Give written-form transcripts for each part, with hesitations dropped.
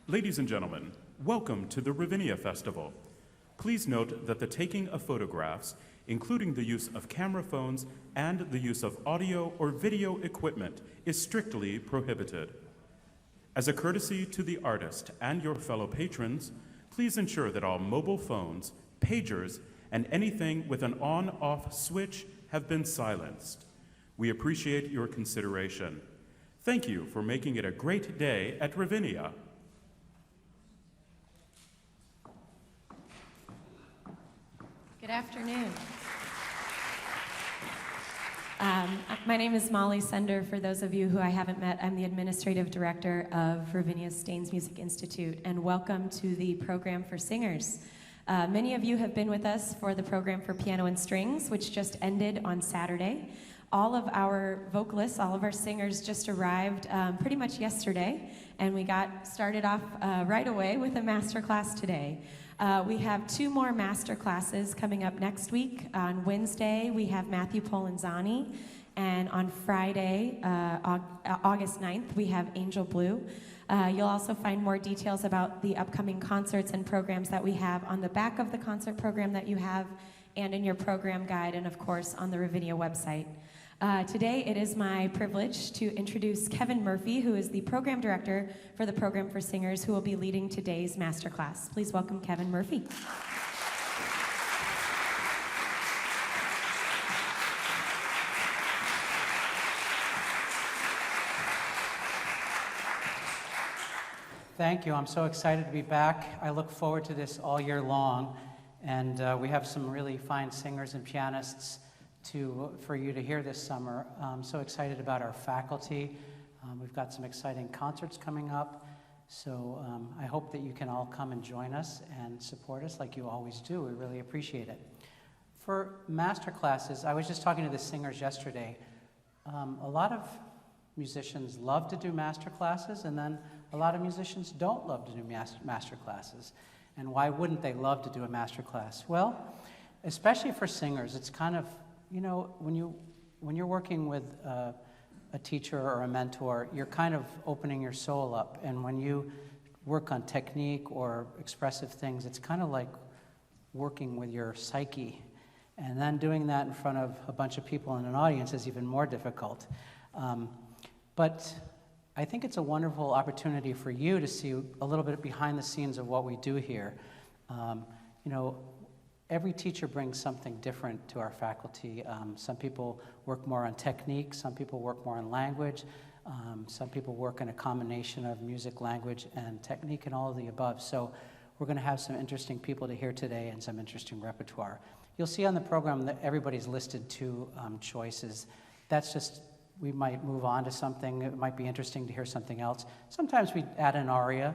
Ladies and gentlemen, welcome to the Ravinia Festival. Please note that the taking of photographs, including the use of camera phones and the use of audio or video equipment, is strictly prohibited. As a courtesy to the artist and your fellow patrons, please ensure that all mobile phones, pagers, and anything with an on-off switch have been silenced. We appreciate your consideration. Thank you for making it a great day at Ravinia. Good afternoon. My name is Molly Sender. For those of you who I haven't met, I'm the Administrative Director of Ravinia's Steans Music Institute, and welcome to the program for singers. Many of you have been with us for the program for piano and strings, which just ended on Saturday. All of our vocalists, all of our singers just arrived pretty much yesterday, and we got started off right away with a master class today. We have 2 more master classes coming up next week. On Wednesday, we have Matthew Polenzani, and on Friday, August 9th, we have Angel Blue. You'll also find more details about the upcoming concerts and programs that we have on the back of the concert program that you have, and in your program guide, and of course on the Ravinia website. Today it is my privilege to introduce Kevin Murphy, who is the program director for the program for singers, who will be leading today's masterclass. Please welcome Kevin Murphy. Thank you. I'm so excited to be back. I look forward to this all year long, and we have some really fine singers and pianists for you to hear this summer. I'm so excited about our faculty. We've got some exciting concerts coming up, so I hope that you can all come and join us and support us like you always do. We really appreciate it. For master classes, I was just talking to the singers yesterday. A lot of musicians love to do master classes, and then a lot of musicians don't love to do master classes. And why wouldn't they love to do a master class? Well, especially for singers, it's kind of, you know, when you're working with a teacher or a mentor, you're kind of opening your soul up. And when you work on technique or expressive things, it's kind of like working with your psyche. And then doing that in front of a bunch of people in an audience is even more difficult. But I think it's a wonderful opportunity for you to see a little bit behind the scenes of what we do here. You know, every teacher brings something different to our faculty. Some people work more on technique, some people work more on language, some people work in a combination of music, language, and technique, and all of the above. So we're going to have some interesting people to hear today and some interesting repertoire. You'll see on the program that everybody's listed 2 choices. That's just, we might move on to something. It might be interesting to hear something else. Sometimes we add an aria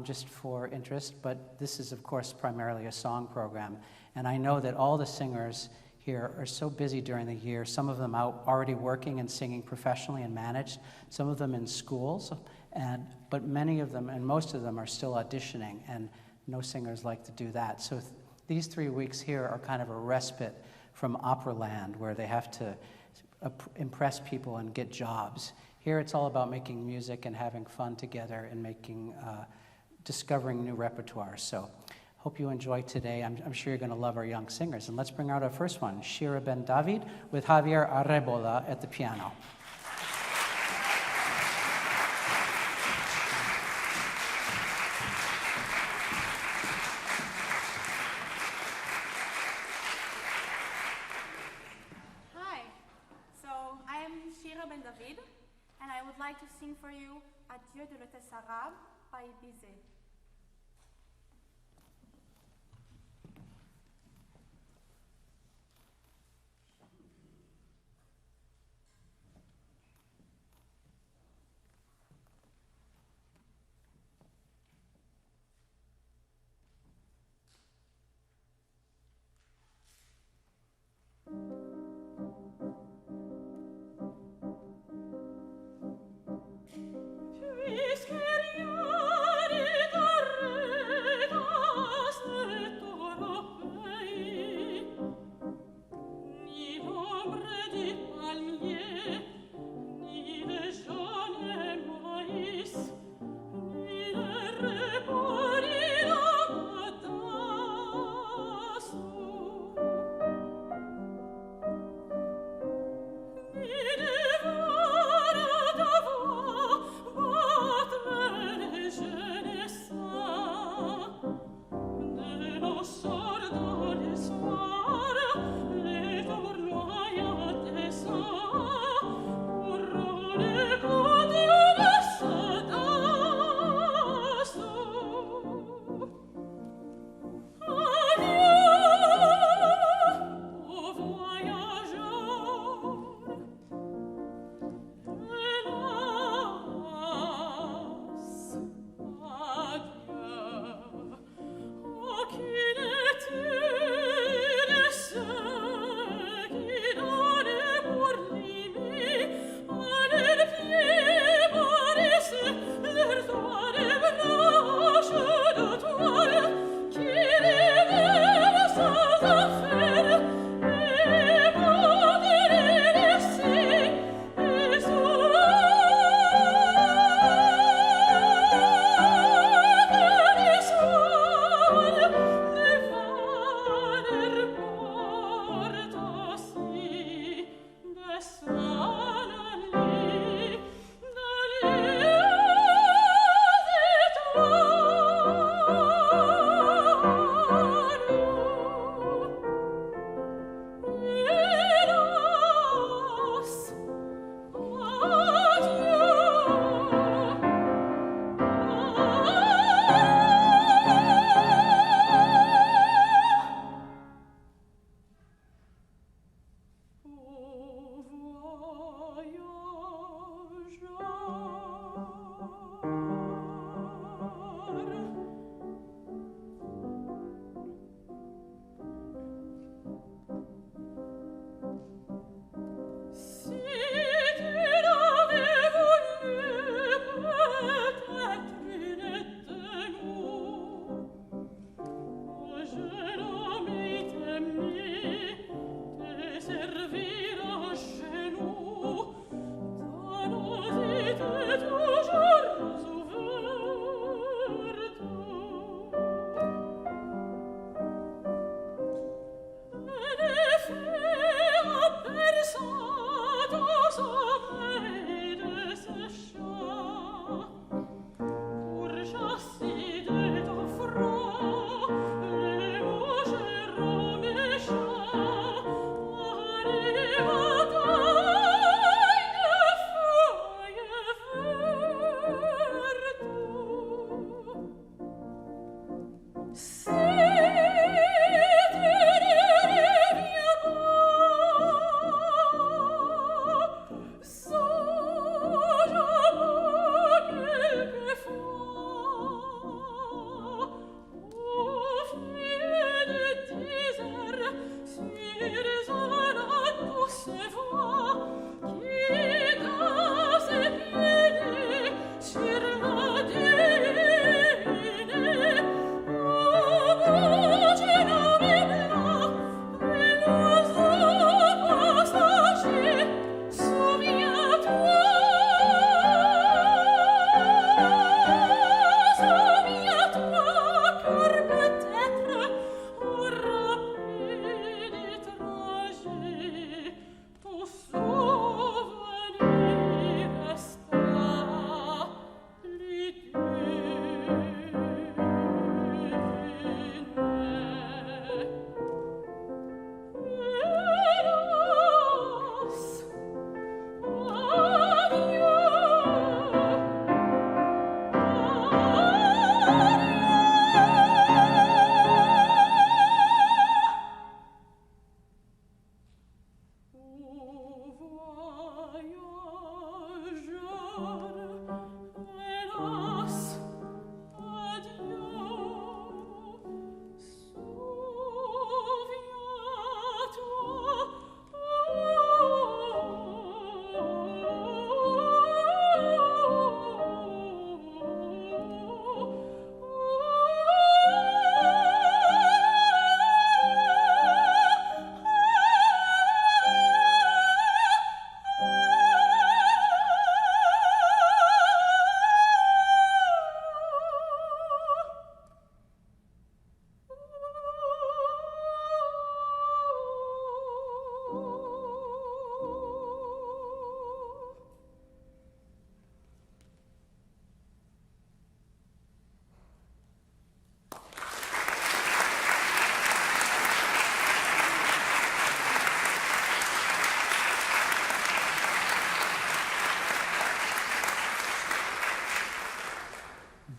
just for interest, but this is, of course, primarily a song program. And I know that all the singers here are so busy during the year, some of them out already working and singing professionally and managed, some of them in schools, but many of them, and most of them, are still auditioning, and no singers like to do that. So these 3 weeks here are kind of a respite from opera land, where they have to impress people and get jobs. Here it's all about making music and having fun together and discovering new repertoire. So hope you enjoy today. I'm sure you're going to love our young singers. And let's bring out our first one, Shira Ben David with Javier Arrebola at the piano. Shira Ben David, and I would like to sing for you Adieu de l'hôtesse arabe by BIZET. Puisqu'il y a des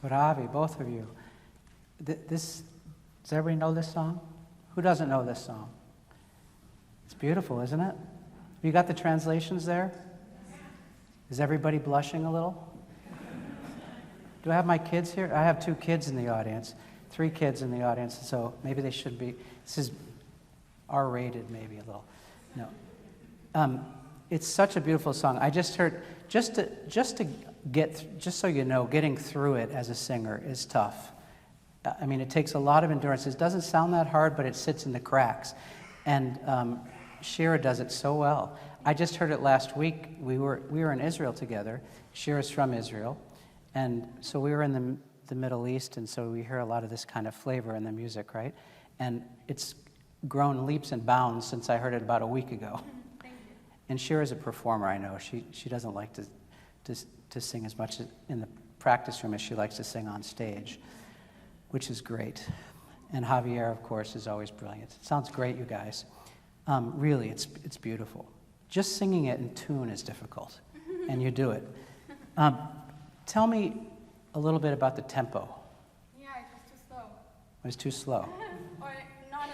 Bravi, both of you. Does everybody know this song? Who doesn't know this song? It's beautiful, isn't it? You got the translations there? Is everybody blushing a little? Do I have my kids here? I have 2 kids in the audience, 3 kids in the audience, so maybe they should be. This is R-rated, maybe a little. No. It's such a beautiful song. I just heard, just so you know, getting through it as a singer is tough. I mean, it takes a lot of endurance. It doesn't sound that hard, but it sits in the cracks. And Shira does it so well. I just heard it last week. We were in Israel together. Shira's from Israel. And so we were in the Middle East, and so we hear a lot of this kind of flavor in the music, right? And it's grown leaps and bounds since I heard it about a week ago. Thank you. And Shira's a performer, I know. She doesn't like to sing as much in the practice room as she likes to sing on stage, which is great. And Javier, of course, is always brilliant. It sounds great, you guys. Really, it's beautiful. Just singing it in tune is difficult, and you do it. Tell me a little bit about the tempo. Yeah, it was too slow. It was too slow. Or not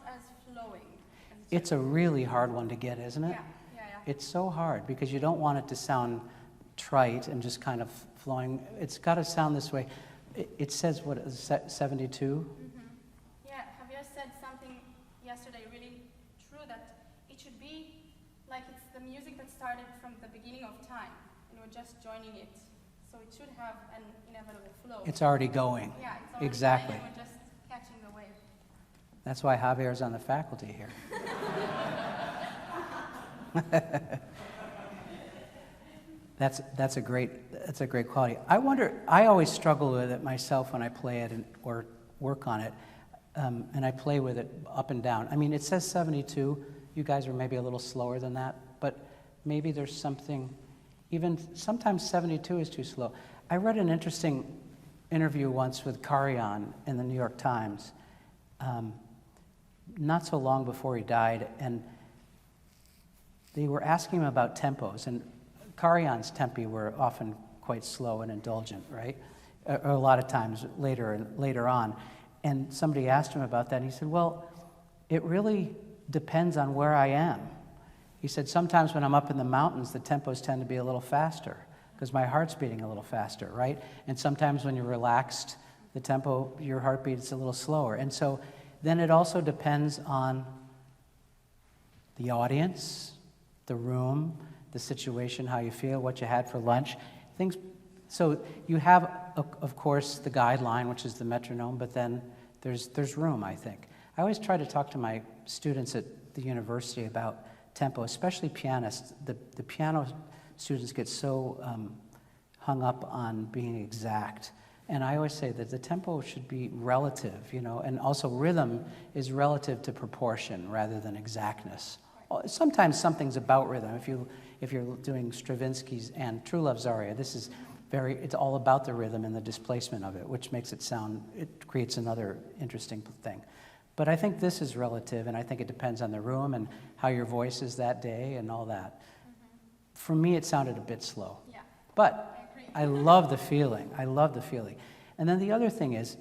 as flowing. It's a really hard one to get, isn't it? Yeah. It's so hard because you don't want it to sound trite and just kind of flowing. It's got to sound this way. It says, what, 72? Yeah, Javier said something yesterday really true, that it should be like it's the music that started from the beginning of time, and we're just joining it. So it should have an inevitable flow. It's already going. Yeah, it's already Exactly. going, and we're just catching the wave. That's why Javier's on the faculty here. That's a great quality. I wonder, I always struggle with it myself when I play it or work on it, and I play with it up and down. I mean, it says 72. You guys are maybe a little slower than that, but maybe there's something, even sometimes 72 is too slow. I read an interesting interview once with Karajan in the New York Times, not so long before he died, and they were asking him about tempos, and Karajan's tempi were often quite slow and indulgent, right? A lot of times later on. And somebody asked him about that, and he said, well, it really depends on where I am. He said, sometimes when I'm up in the mountains, the tempos tend to be a little faster because my heart's beating a little faster, right? And sometimes when you're relaxed, the tempo, your heartbeat is a little slower. And so then it also depends on the audience, the room, the situation, how you feel, what you had for lunch, things. So you have, of course, the guideline, which is the metronome, but then there's room, I think. I always try to talk to my students at the university about tempo, especially pianists. The piano students get so hung up on being exact. And I always say that the tempo should be relative, you know, and also rhythm is relative to proportion rather than exactness. Sometimes something's about rhythm. If you're doing Stravinsky's and True Love's aria, it's all about the rhythm and the displacement of it, which makes it creates another interesting thing. But I think this is relative, and I think it depends on the room and how your voice is that day and all that. For me, it sounded a bit slow. Yeah. But I agree. I love the feeling. And then the other thing is,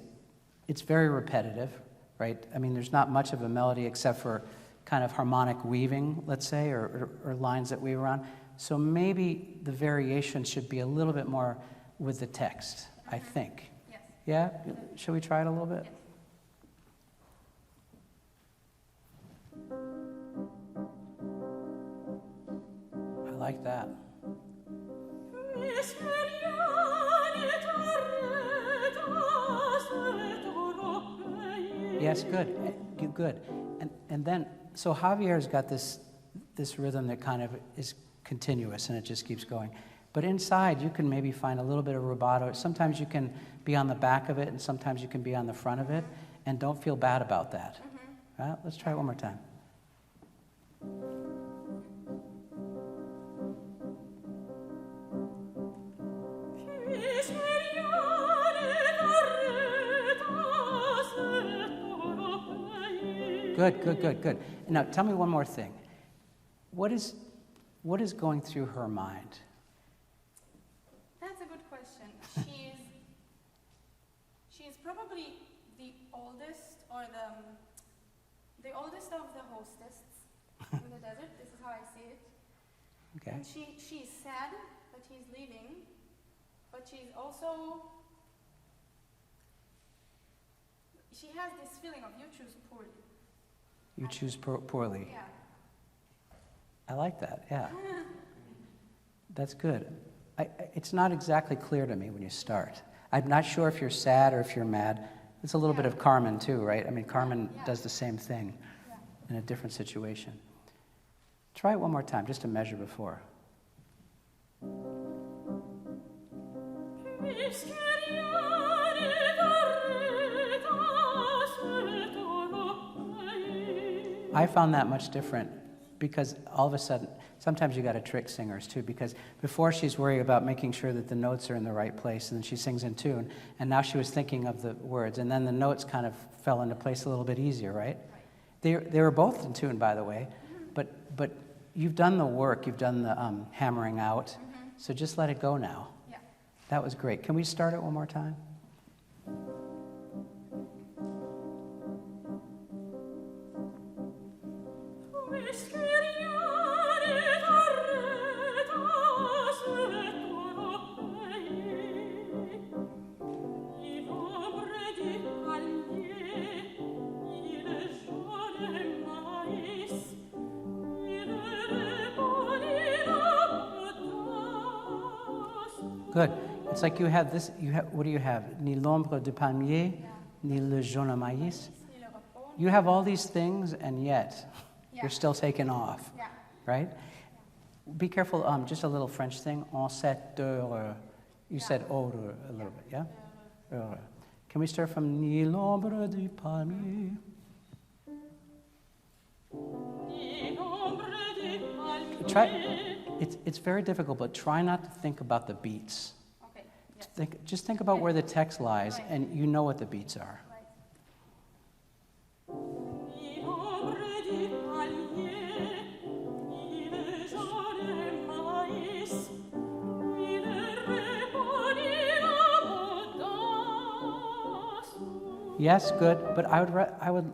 it's very repetitive, right? I mean, there's not much of a melody except for kind of harmonic weaving, let's say, or lines that weave around. So maybe the variation should be a little bit more with the text, I think. Yes. Yeah? Should we try it a little bit? Yes. I like that. Yes, good. And then, so Javier's got this rhythm that kind of is continuous and it just keeps going. But inside, you can maybe find a little bit of rubato. Sometimes you can be on the back of it and sometimes you can be on the front of it, and don't feel bad about that. Let's try it one more time. Good. Now, tell me one more thing. What is going through her mind? That's a good question. probably the oldest or the oldest of the hostesses in the desert. This is how I see it. Okay. And she's sad that he's leaving, but she has this feeling of you choose poorly. You choose poorly. Yeah. I like that, yeah. That's good. It's not exactly clear to me when you start. I'm not sure if you're sad or if you're mad. It's a little bit of Carmen too, right? I mean, Carmen does the same thing in a different situation. Try it one more time, just to measure before. I found that much different because all of a sudden, sometimes you got to trick singers too, because before she's worried about making sure that the notes are in the right place, and then she sings in tune, and now she was thinking of the words, and then the notes kind of fell into place a little bit easier, right? They were both in tune, by the way, but you've done the work, you've done the hammering out, so just let it go now. Yeah. That was great. Can we start it one more time? Good. It's like you have this, what do you have? Ni l'ombre du palmier, ni le jaune maïs. You have all these things, and yet you're still taken off, right? Be careful, just a little French thing. En cette heure. You said heure a little bit, yeah? Heure. Can we start from ni l'ombre du palmier? Try. It's very difficult, but try not to think about the beats. Okay. Yes. Just think about where the text lies, and you know what the beats are. Yes, good, but I would.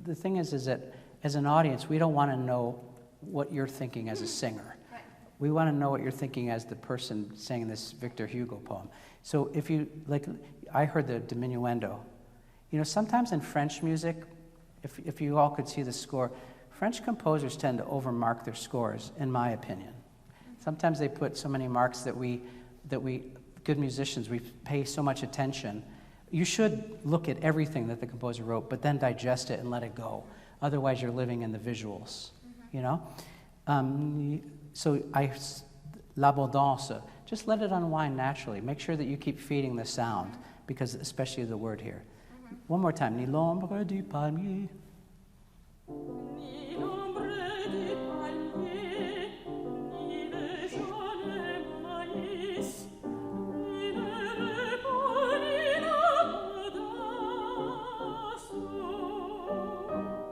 The thing is that as an audience, we don't want to know what you're thinking as a singer. Right. We want to know what you're thinking as the person saying this Victor Hugo poem. So if you, like, I heard the diminuendo. You know, sometimes in French music, if you all could see the score, French composers tend to overmark their scores, in my opinion. Sometimes they put so many marks that we, good musicians, we pay so much attention. You should look at everything that the composer wrote, but then digest it and let it go. Otherwise, you're living in the visuals, you know? So l'abondance, just let it unwind naturally. Make sure that you keep feeding the sound, because especially the word here. One more time. Ni l'ombre du palmier. Ni l'ombre du palmier, ni le jaune maïs, ni le repos, ni l'abondance.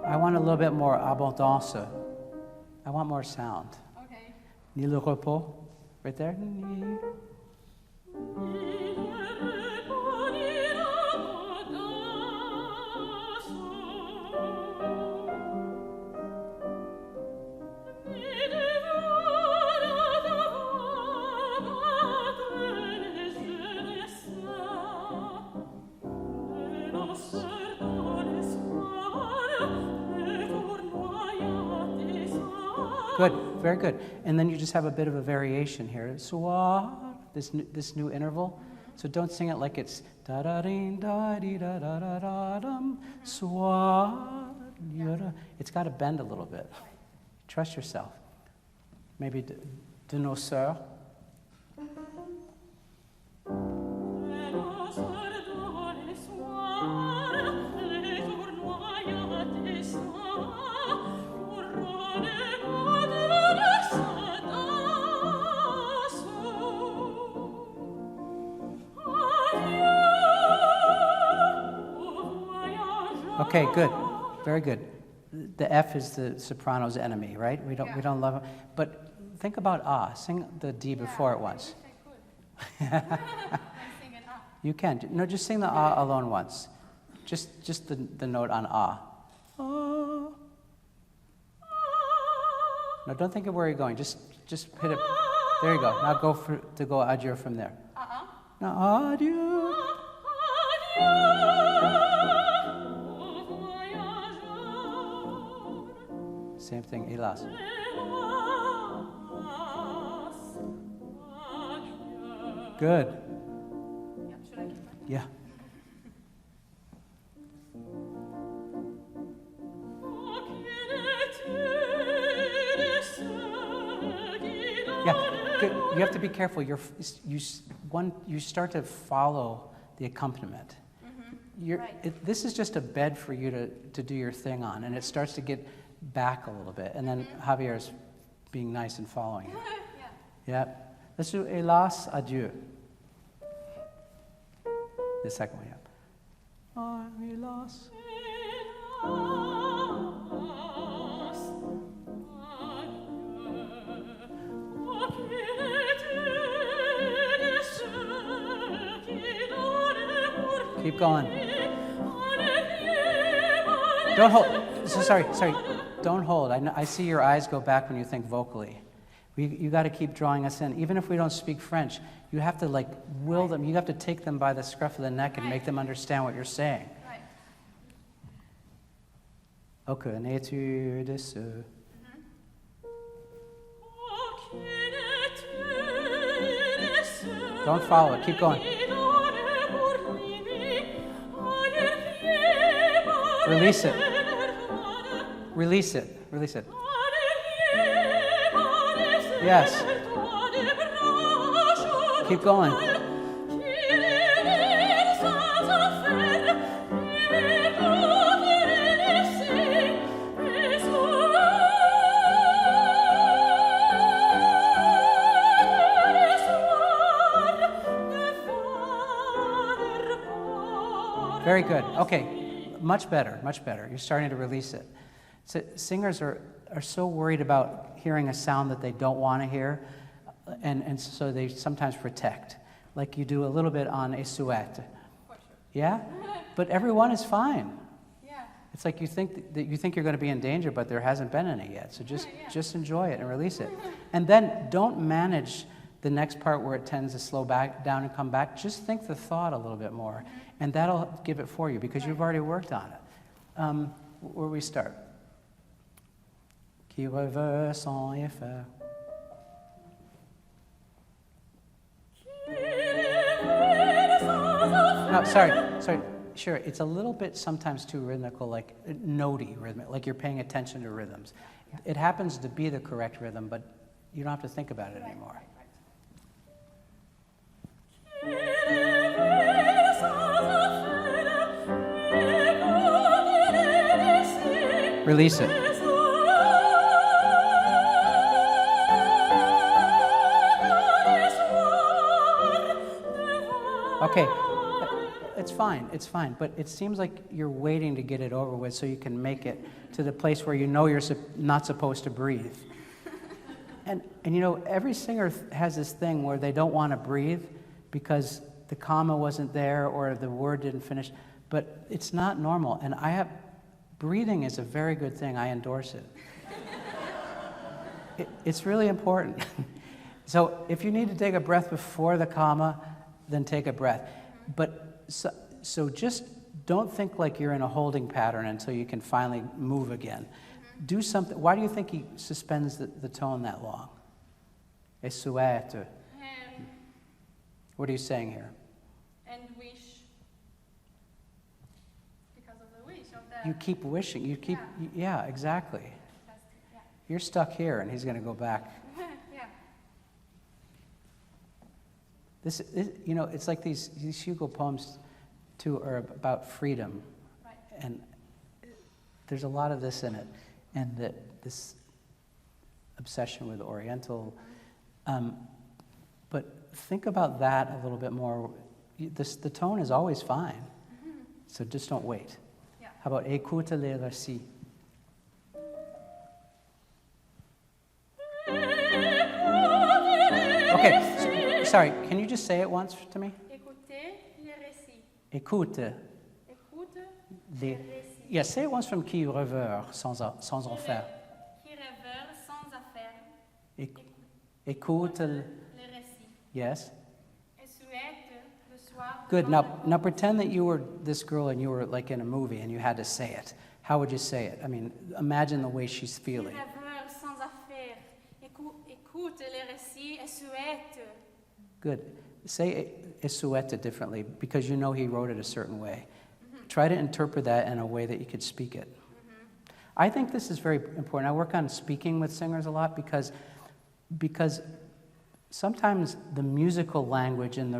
I want a little bit more abondance. I want more sound. Okay. Ni le repos, right there. Ni. Good, very good. And then you just have a bit of a variation here. Soir, this new interval. So don't sing it like it's da da ding da dee da da da da dum. Soir, it's got to bend a little bit. Trust yourself. Maybe de nos sœurs. Okay, good, very good. The F is the soprano's enemy, right? We don't love it. But think about ah. Sing the D before it once. I could. I sing an ah. You can. No, just sing the ah alone once. Just the note on ah. Ah. No, don't think of where you're going. Just hit it. There you go. Now go adieu from there. Now adieu. Same thing, hélas. Good. Yeah, should I keep going? Yeah. Yeah, good. You have to be careful. You start to follow the accompaniment. This is just a bed for you to do your thing on, and it starts to get back a little bit, and then Javier's being nice and following it. Yeah. Let's do hélas, adieu. The second one, yeah. Hélas. Keep going. Don't hold. Sorry. Don't hold. I see your eyes go back when you think vocally. You got to keep drawing us in. Even if we don't speak French, you have to will them. You have to take them by the scruff of the neck and make them understand what you're saying. Right. Okay, connais-tu de ce? Don't follow it. Keep going. Release it. Release it. Release it. Yes. Keep going. Very good. Okay, much better, much better. You're starting to release it. So singers are so worried about hearing a sound that they don't want to hear, and so they sometimes protect. Like you do a little bit on a souhait. Yeah? But everyone is fine. Yeah. It's like you think you're going to be in danger, but there hasn't been any yet. So just enjoy it and release it. And then don't manage the next part where it tends to slow back down and come back. Just think the thought a little bit more, and that'll give it for you because you've already worked on it. Where we start? Qui reveut sans effet. No, sorry. Sure, it's a little bit sometimes too rhythmical, like notey rhythmic, like you're paying attention to rhythms. It happens to be the correct rhythm, but you don't have to think about it anymore. Release it. Okay, it's fine, but it seems like you're waiting to get it over with so you can make it to the place where you know you're not supposed to breathe. And you know, every singer has this thing where they don't want to breathe because the comma wasn't there or the word didn't finish, but it's not normal. And breathing is a very good thing. I endorse it. It's really important. So if you need to take a breath before the comma, then take a breath. But so just don't think like you're in a holding pattern until you can finally move again. Do something. Why do you think he suspends the tone that long? Et souhaite. What are you saying here? And wish. Because of the wish of the... You keep wishing. You keep. Yeah, exactly. Yeah. You're stuck here, and he's going to go back. Yeah. This, you know, it's like these Hugo poems, too, are about freedom, Right. and there's a lot of this in it, and this obsession with Oriental. But think about that a little bit more. The tone is always fine, so just don't wait. Yeah. How about écoute les récits? Okay, sorry, can you just say it once to me? Écoutez les récits. Écoute Écoute Les, yeah, say it once from qui rêveur, sans en faire. Qui rêveur sans affaire. Écoute, Le récit. yes. Et souhaite le soir. Good. Now pretend that you were this girl and you were like in a movie and you had to say it. How would you say it? I mean, imagine the way she's Qui feeling. rêveur sans affaire. Écoute le récit et souhaite. Good. Say Esueta differently because you know he wrote it a certain way. Try to interpret that in a way that you could speak it. I think this is very important. I work on speaking with singers a lot because sometimes the musical language and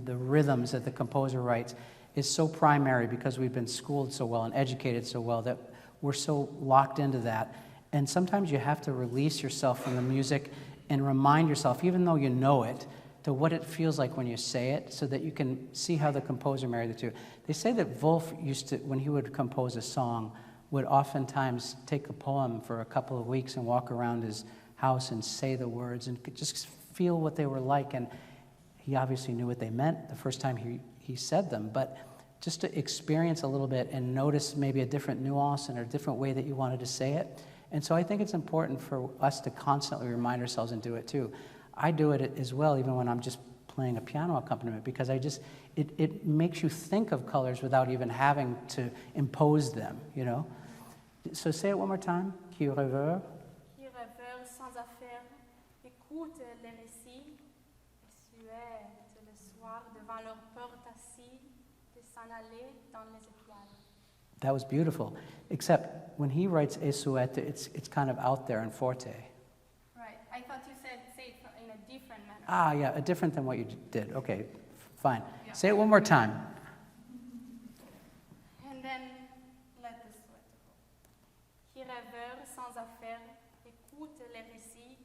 the rhythms that the composer writes is so primary because we've been schooled so well and educated so well that we're so locked into that. And sometimes you have to release yourself from the music and remind yourself, even though you know it, to what it feels like when you say it so that you can see how the composer married the two. They say that Wolf used to, when he would compose a song, would oftentimes take a poem for a couple of weeks and walk around his house and say the words and could just feel what they were like. And he obviously knew what they meant the first time he said them, but just to experience a little bit and notice maybe a different nuance and a different way that you wanted to say it. And so I think it's important for us to constantly remind ourselves and do it too. I do it as well, even when I'm just playing a piano accompaniment, because it makes you think of colors without even having to impose them, you know? So say it one more time. Qui rêveur. Qui rêveur sans affaire. Écoute les récits et souhaite le soir devant leur porte assis de s'en aller dans les étoiles. That was beautiful. Except when he writes esuete, it's kind of out there in forte. Right. I thought you said say it in a different manner. Ah, yeah, different than what you did. Okay, fine. Yeah. Say it one more time. And then let the sweat go. Qui rêveur sans affaire, écoute les récits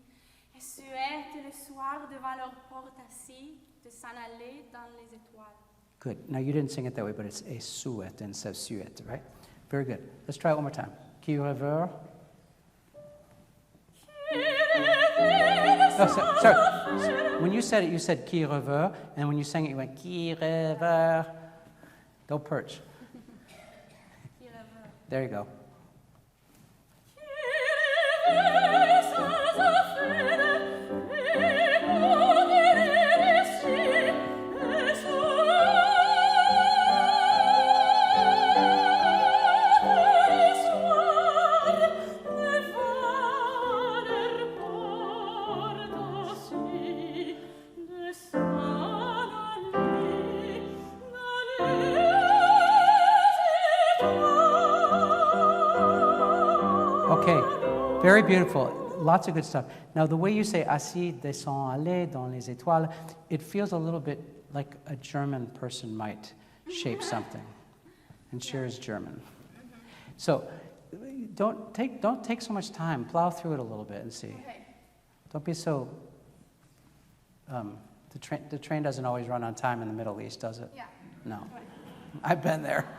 et souhaite le soir devant leur porte assis de s'en aller dans les étoiles. Good. Now you didn't sing it that way, but it's esuete instead of suete, right? Very good. Let's try it one more time. Qui rêveur. Oh, sorry. When you said it, you said qui rêveur, and when you sang it, you went qui rêveur. Don't perch. Qui rêveur. There you go. Okay, very beautiful. Lots of good stuff. Now, the way you say assis, descend, aller dans les étoiles, it feels a little bit like a German person might shape something. And Shira is German. So don't take so much time. Plow through it a little bit and see. Okay. Don't be so. The train doesn't always run on time in the Middle East, does it? Yeah. No. I've been there. No.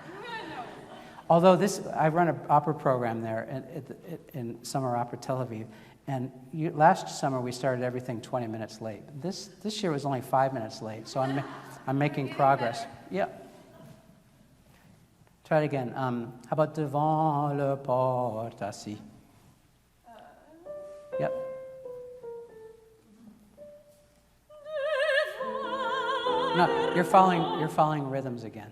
Although I run an opera program there in Summer Opera Tel Aviv, and last summer we started everything 20 minutes late. This year was only 5 minutes late, so I'm making progress. Yeah. Try it again. How about devant le porte assis? Yep. No, you're following rhythms again.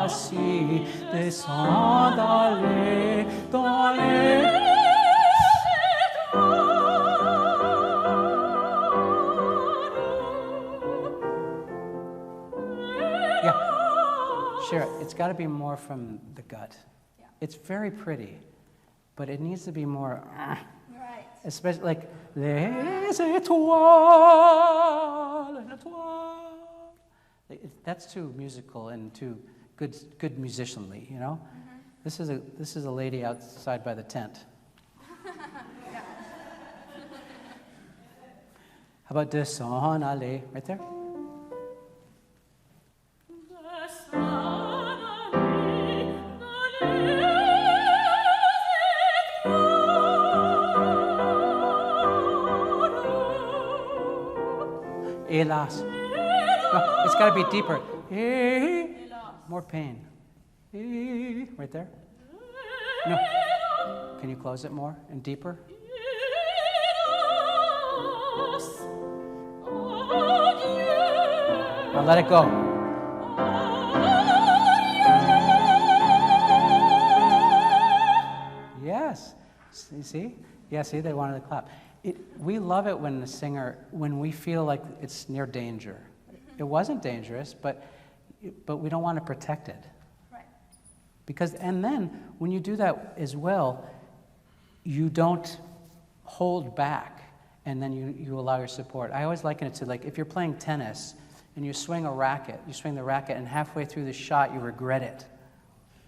Assis, descend, aller dans les... Yeah, Shira, it's got to be more from the gut. Yeah. It's very pretty, but it needs to be more... Right. Especially like les étoiles. That's too musical and too good musicianly, you know. Mm-hmm. This is a lady outside by the tent. Yeah. How about descend, aller, right there? Hélas. No, it's got to be deeper. More pain. Right there. No. Can you close it more and deeper? Now let it go. Yes. You see? Yeah, see, they wanted to clap. We love it when the singer, when we feel like it's near danger. It wasn't dangerous, but we don't want to protect it. Right. Because, and then when you do that as well, you don't hold back, and then you allow your support. I always liken it to, like, if you're playing tennis and you swing the racket, and halfway through the shot you regret it.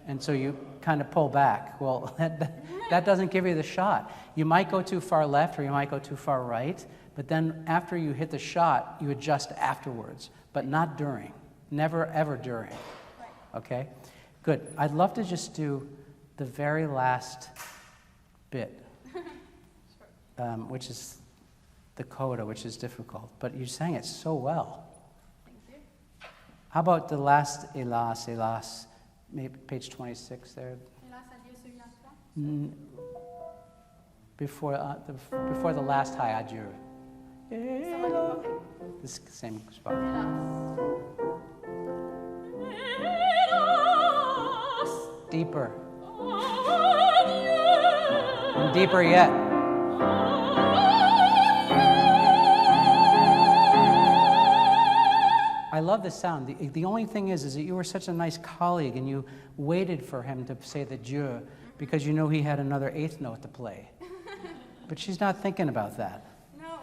And so you kind of pull back. Well, that doesn't give you the shot. You might go too far left or you might go too far right, but then after you hit the shot, you adjust afterwards, but not during. Never, ever during. Okay? Good. I'd love to just do the very last bit, which is the coda, which is difficult. But you sang it so well. Thank you. How about the last hélas, hélas? Maybe page 26 there. Hélas, adieu, souviens-toi. Before the last high adieu. Okay. This same spot. Hélas. Deeper. And deeper yet. I love the sound. The only thing is that you were such a nice colleague and you waited for him to say the Dieu because you knew he had another eighth note to play. But she's not thinking about that. No.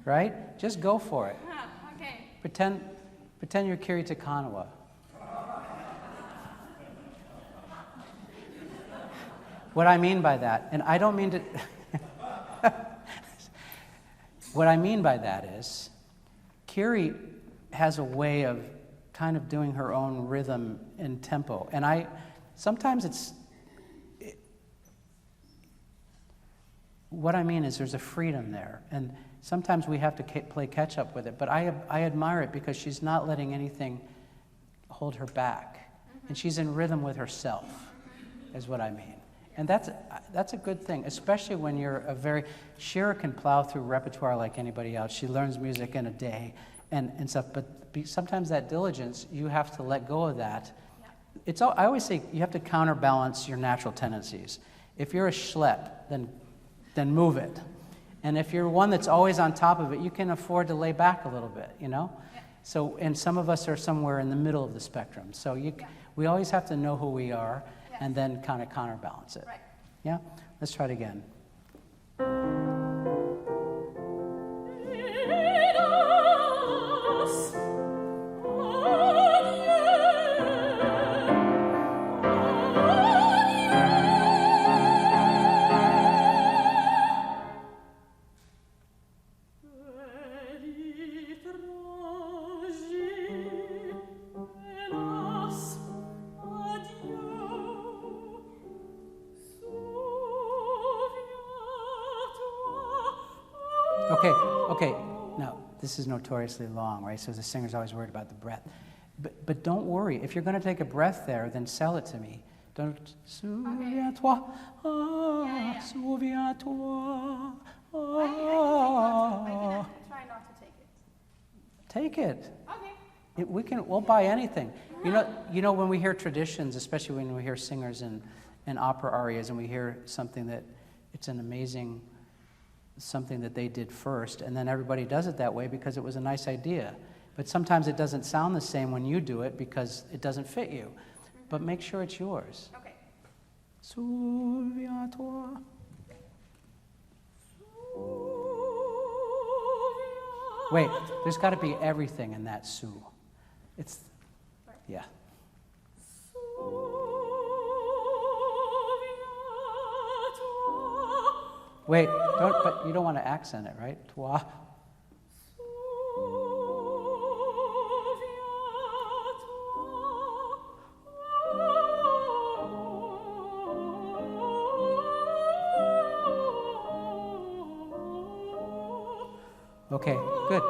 Right? Just go for it. Okay. Pretend you're Kiri Takanawa. What I mean by that, and I don't mean to... What I mean by that is, Kiri has a way of kind of doing her own rhythm and tempo. And sometimes what I mean is there's a freedom there. And sometimes we have to play catch up with it. But I admire it because she's not letting anything hold her back. And she's in rhythm with herself, is what I mean. And that's a good thing, especially when you're Shira can plow through repertoire like anybody else. She learns music in a day and stuff, but sometimes that diligence, you have to let go of that. Yeah. I always say you have to counterbalance your natural tendencies. If you're a schlep, then move it. And if you're one that's always on top of it, you can afford to lay back a little bit, you know? Yeah. So, and some of us are somewhere in the middle of the spectrum. So we always have to know who we are. And then kind of counterbalance it. Right. Yeah? Let's try it again. Okay, now, this is notoriously long, right? So the singer's always worried about the breath. But don't worry. If you're going to take a breath there, then sell it to me. Don't, souviens-toi, souviens-toi. I try not to take it. Take it. Okay. We'll buy anything. You know, when we hear traditions, especially when we hear singers in opera arias, and we hear something that it's an amazing something that they did first, and then everybody does it that way because it was a nice idea. But sometimes it doesn't sound the same when you do it because it doesn't fit you. But make sure it's yours. Okay. Souviens-toi. Wait, there's got to be everything in that sou. It's, yeah. Wait, but you don't want to accent it, right? Toi. Okay, good.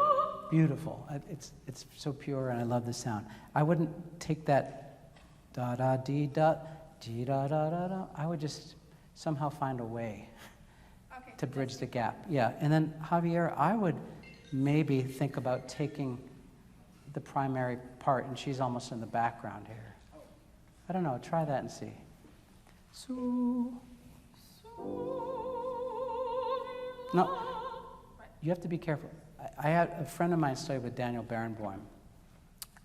Beautiful. It's so pure, and I love the sound. I wouldn't take that da da dee da dee da da da da. I would just somehow find a way to bridge the gap. Yeah, and then Javier, I would maybe think about taking the primary part, and she's almost in the background here. I don't know. Try that and see. So. No, you have to be careful. I had a friend of mine studied with Daniel Barenboim,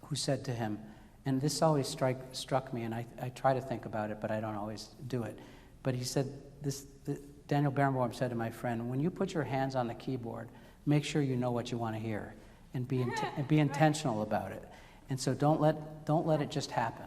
who said to him, and this always struck me, and I try to think about it, but I don't always do it. But he said, Daniel Barenboim said to my friend, when you put your hands on the keyboard, make sure you know what you want to hear, and be intentional about it. And so don't let it just happen.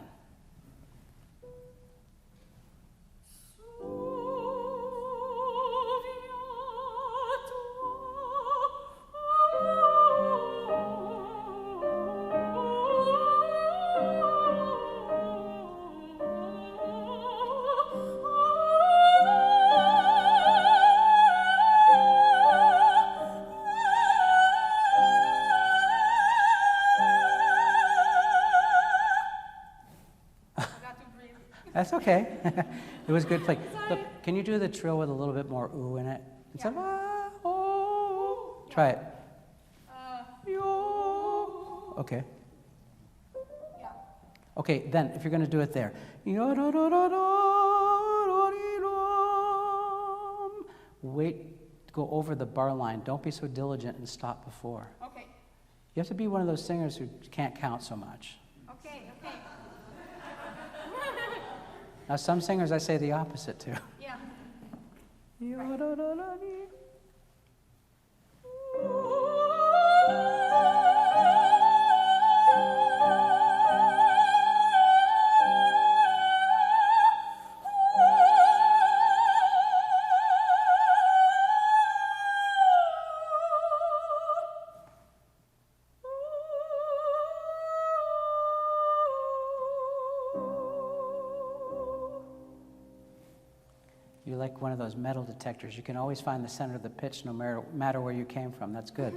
That's okay. It was good play. Look, can you do the trill with a little bit more ooh in it? Instead of ah, oh. Try it. Yo. Okay. Yeah. Okay, then if you're going to do it there. Wait, go over the bar line. Don't be so diligent and stop before. Okay. You have to be one of those singers who can't count so much. Okay, okay. Now, some singers I say the opposite to. Yeah. You're like one of those metal detectors. You can always find the center of the pitch no matter where you came from. That's good.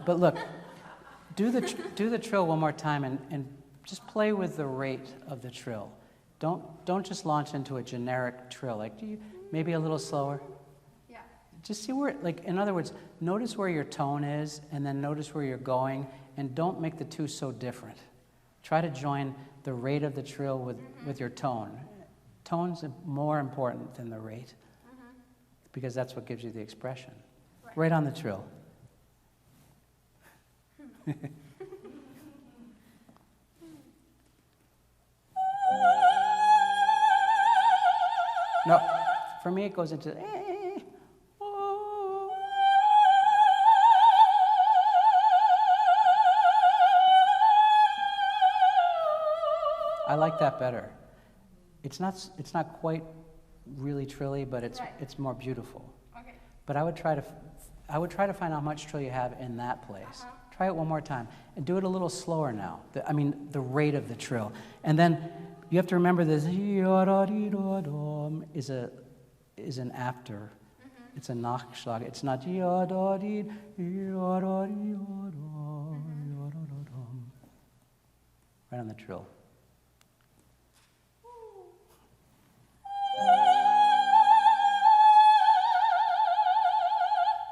But look, do the trill one more time and just play with the rate of the trill. Don't just launch into a generic trill. Like, maybe a little slower? Yeah. Just see where, like, in other words, notice where your tone is and then notice where you're going, and don't make the two so different. Try to join the rate of the trill with your tone. Tone's more important than the rate, because that's what gives you the expression. Right on the trill. No, for me it goes into I like that better. It's not quite really trilly, but it's more beautiful. Okay. But I would try to find how much trill you have in that place. Try it one more time and do it a little slower now. The rate of the trill, and then you have to remember this is an after. It's a Nachschlag. It's not right on the trill.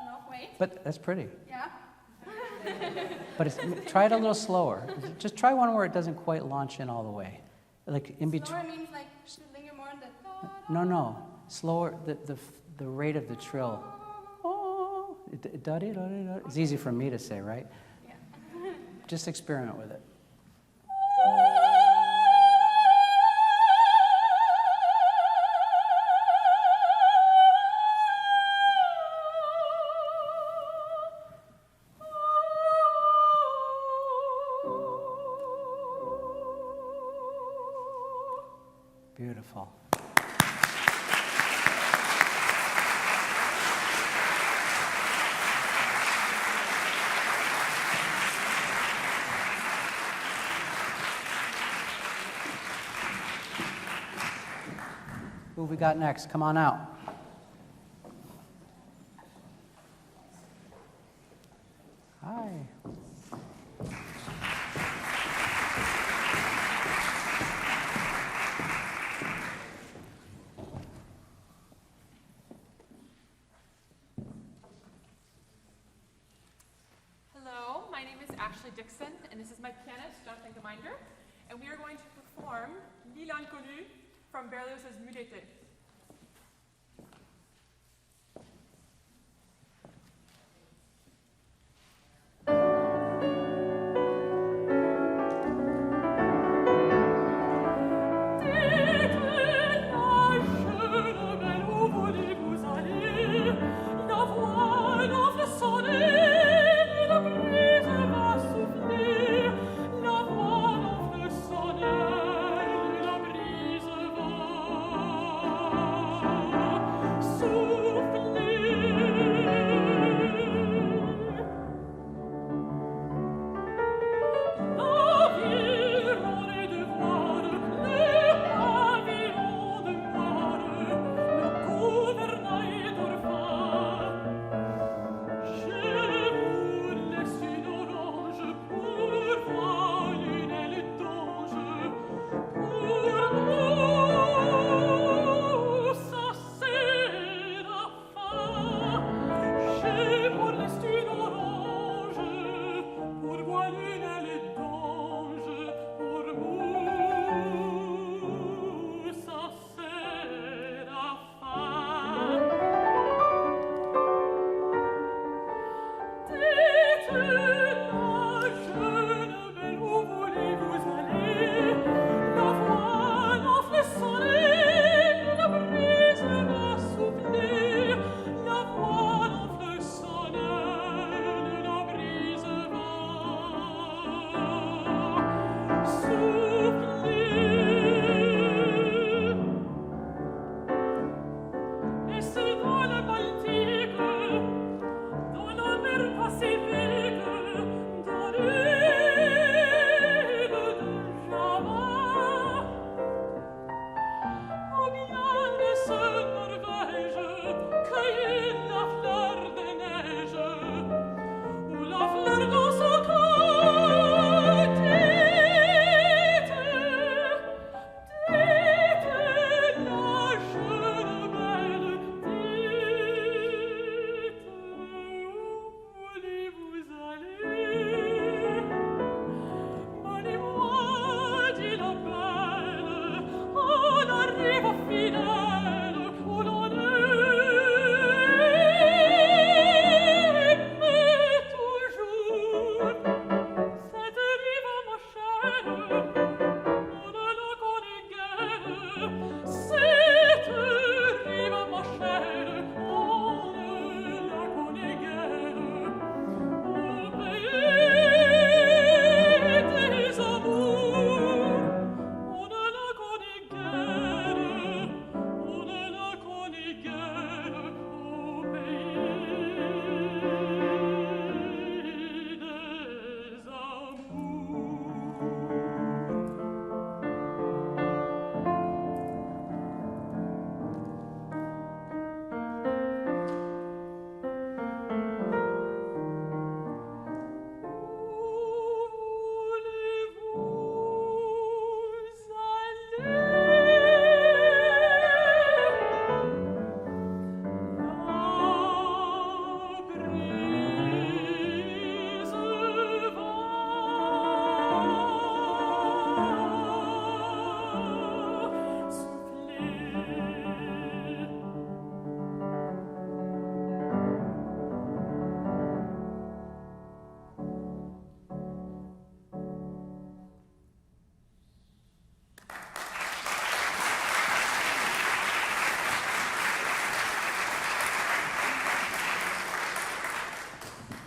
No, wait. But that's pretty. Yeah. But try it a little slower. Just try one where it doesn't quite launch in all the way. Like in between. Slower means like should linger more on the. No. Slower. The rate of the trill. Oh, it's easy for me to say, right? Yeah. Just experiment with it. Beautiful. Who we got next? Come on out. Hi. Ashley Dixon, and this is my pianist, Jonathan Gmeinder, and we are going to perform L'île inconnue from Berlioz's Nuits d'été.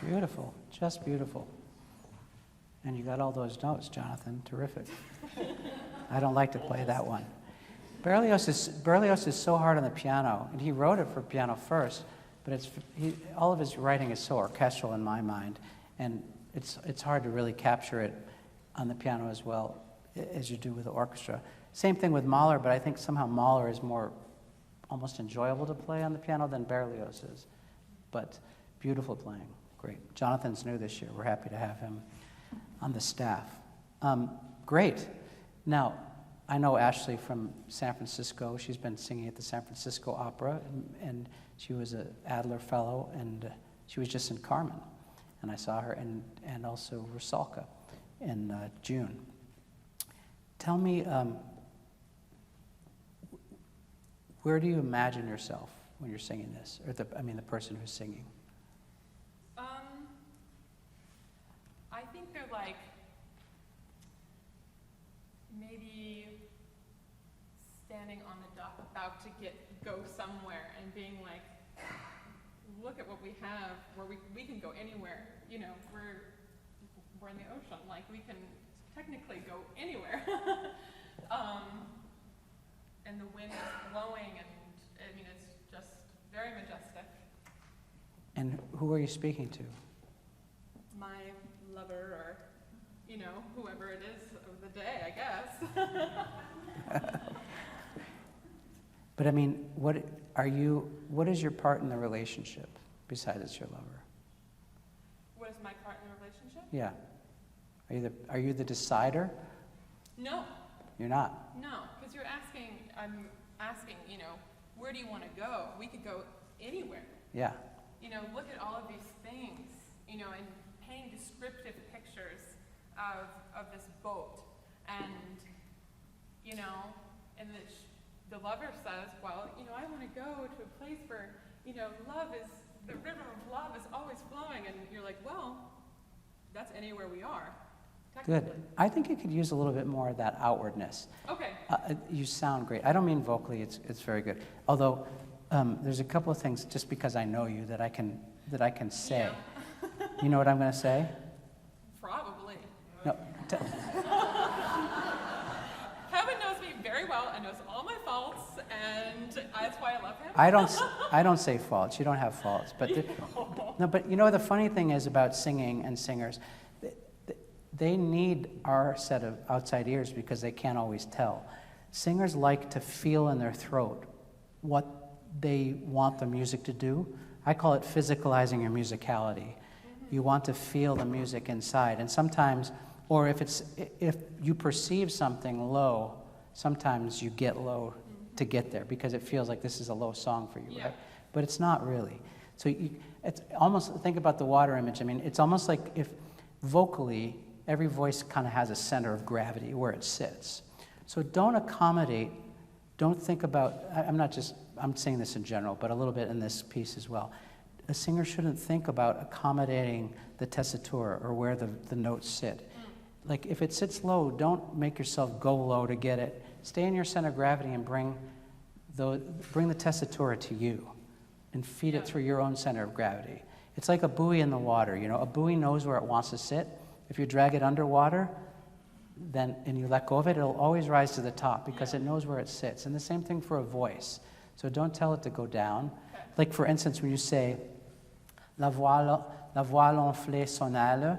Beautiful, just beautiful. And you got all those notes, Jonathan. Terrific. I don't like to play that one. Berlioz is so hard on the piano, and he wrote it for piano first, but all of his writing is so orchestral in my mind, and it's hard to really capture it on the piano as well as you do with the orchestra. Same thing with Mahler, but I think somehow Mahler is more almost enjoyable to play on the piano than Berlioz is. But beautiful playing, great. Jonathan's new this year. We're happy to have him on the staff. Great. Now, I know Ashley from San Francisco. She's been singing at the San Francisco Opera, and she was an Adler Fellow, and she was just in Carmen. and I saw her, and also Rusalka in June. Tell me, where do you imagine yourself when you're singing this, or the person who's singing? I think they're like maybe standing on the dock about to go somewhere and being like, look at what we have, where we can go anywhere. You know, we're in the ocean, like we can technically go anywhere. And the wind is blowing, and I mean, it's just very majestic. And who are you speaking to? My lover, or, you know, whoever it is of the day, I guess. But I mean, what is your part in the relationship besides it's your lover? What is my part in the relationship? Yeah. Are you the decider? No. You're not. No, because I'm asking, you know, where do you want to go? We could go anywhere. Yeah. You know, look at all of these things, you know, and paint descriptive pictures of this boat. And, you know, and the lover says, well, you know, I want to go to a place where, you know, the river of love is always flowing. And you're like, well, that's anywhere we are. Good. I think you could use a little bit more of that outwardness. Okay. You sound great. I don't mean vocally. It's very good. Although there's a couple of things, just because I know you, that I can say. Yeah. You know what I'm going to say? Probably. No. Heaven knows me very well and knows all my faults, and that's why I love him. I don't say faults. You don't have faults. But no. But you know, the funny thing is about singing and singers, they need our set of outside ears because they can't always tell. Singers like to feel in their throat what they want the music to do. I call it physicalizing your musicality. You want to feel the music inside. And sometimes, or if you perceive something low, sometimes you get low to get there because it feels like this is a low song for you, right? But it's not really. So it's almost, think about the water image. I mean, it's almost like if vocally, every voice kind of has a center of gravity where it sits. So don't think about, I'm saying this in general, but a little bit in this piece as well. A singer shouldn't think about accommodating the tessitura or where the notes sit. Like if it sits low, don't make yourself go low to get it. Stay in your center of gravity and bring the tessitura to you and feed it through your own center of gravity. It's like a buoy in the water. You know, a buoy knows where it wants to sit. If you drag it underwater, and you let go of it, it'll always rise to the top because it knows where it sits. And the same thing for a voice. So don't tell it to go down. Okay. Like for instance, when you say, la voix enflée sonale,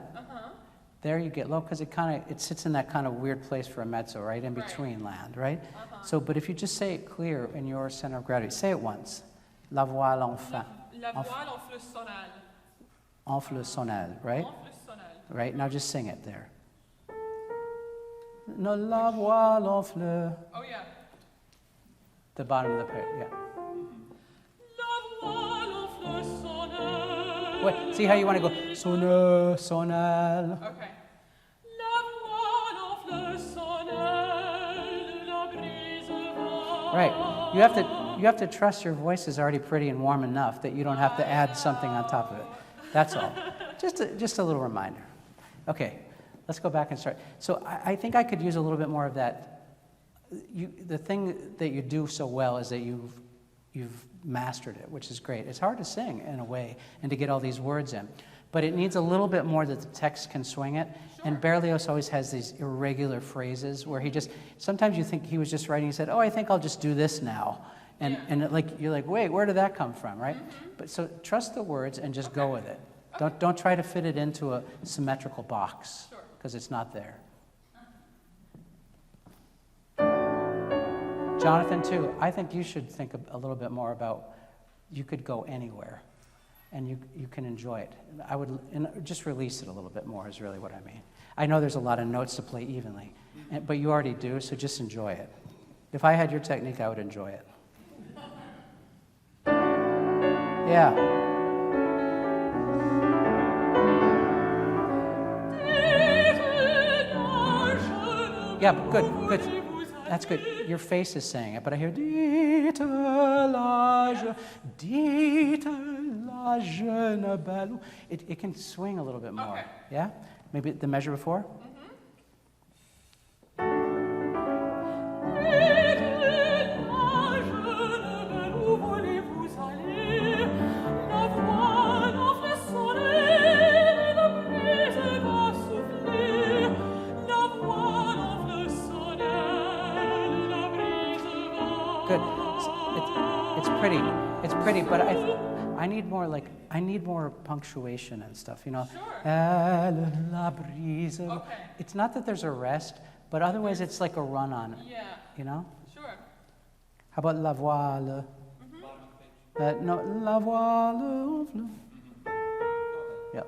there you get low because it sits in that kind of weird place for a mezzo, right? In between land, right? So, but if you just say it clear in your center of gravity, say it once. La voix enflée. La voix enflée sonale. Enflée sonale, right? Right, now just sing it there. No la voix enflée. Oh yeah. The bottom of the page, yeah. La voix enflée sonale. Wait, see how you want to go sonale, sonale. Okay. La voix enflée sonale, la brise va. Right, you have to trust your voice is already pretty and warm enough that you don't have to add something on top of it. That's all. Just a little reminder. Okay, let's go back and start. So I think I could use a little bit more of that. The thing that you do so well is that you've mastered it, which is great. It's hard to sing in a way and to get all these words in, but it needs a little bit more that the text can swing it. Sure. And BERLIOZ always has these irregular phrases where sometimes you think he was just writing, he said, oh, I think I'll just do this now. And you're like, wait, where did that come from, right? But so trust the words and just go with it. Don't try to fit it into a symmetrical box, because it's not there. Jonathan, too, I think you should think a little bit more about, you could go anywhere, and you can enjoy it. I would just release it a little bit more is really what I mean. I know there's a lot of notes to play evenly, but you already do, so just enjoy it. If I had your technique, I would enjoy it. Yeah. Yeah, good, good. That's good. Your face is saying it, but I hear dites la jeune belle. It can swing a little bit more. Okay. Yeah? Maybe the measure before? Good. It's pretty. It's pretty, but I need more punctuation and stuff, you know. Sure. La brise. Okay. It's not that there's a rest, but otherwise it's like a run on it, Yeah. you know? Sure. How about la voile? No, la voile. Yeah.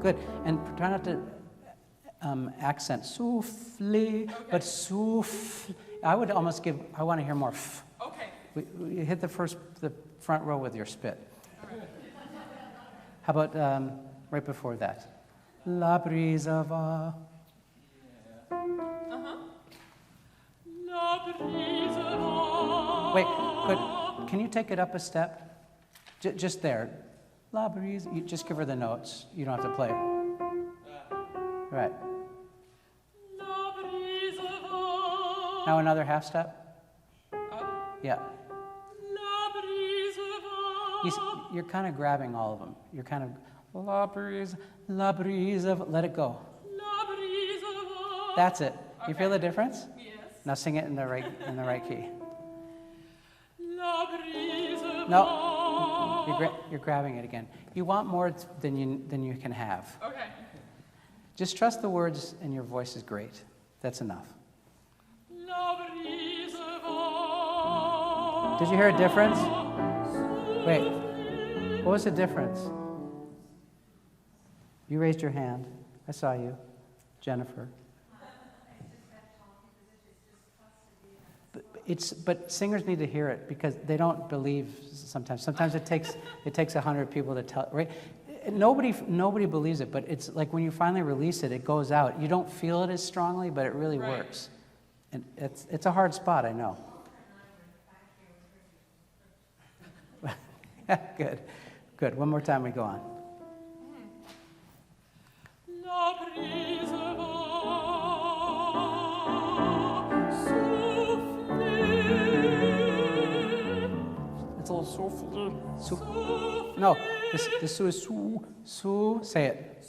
Good, and try not to accent souffle, but souffle. I would almost give, I want to hear more f. Okay. We hit the front row with your spit. How about right before that? La brise va. Wait, good. Can you take it up a step? Just there. La brise. You just give her the notes. You don't have to play it. Right. Now another half step. Yeah. You're kind of grabbing all of them. You're kind of la brise, let it go. That's it. You feel the difference? Yes. Now sing it in the right key. No, you're grabbing it again. You want more than you can have. Okay. Just trust the words, and your voice is great. That's enough. Did you hear a difference? Wait, what was the difference? You raised your hand. I saw you, Jennifer. But singers need to hear it because they don't believe sometimes. Sometimes it takes 100 people to tell. Right? Nobody believes it, but it's like when you finally release it, it goes out. You don't feel it as strongly, but it really works. And it's a hard spot, I know. Good. One more time we go on. It's a little souffle. No, this su is su. Say it.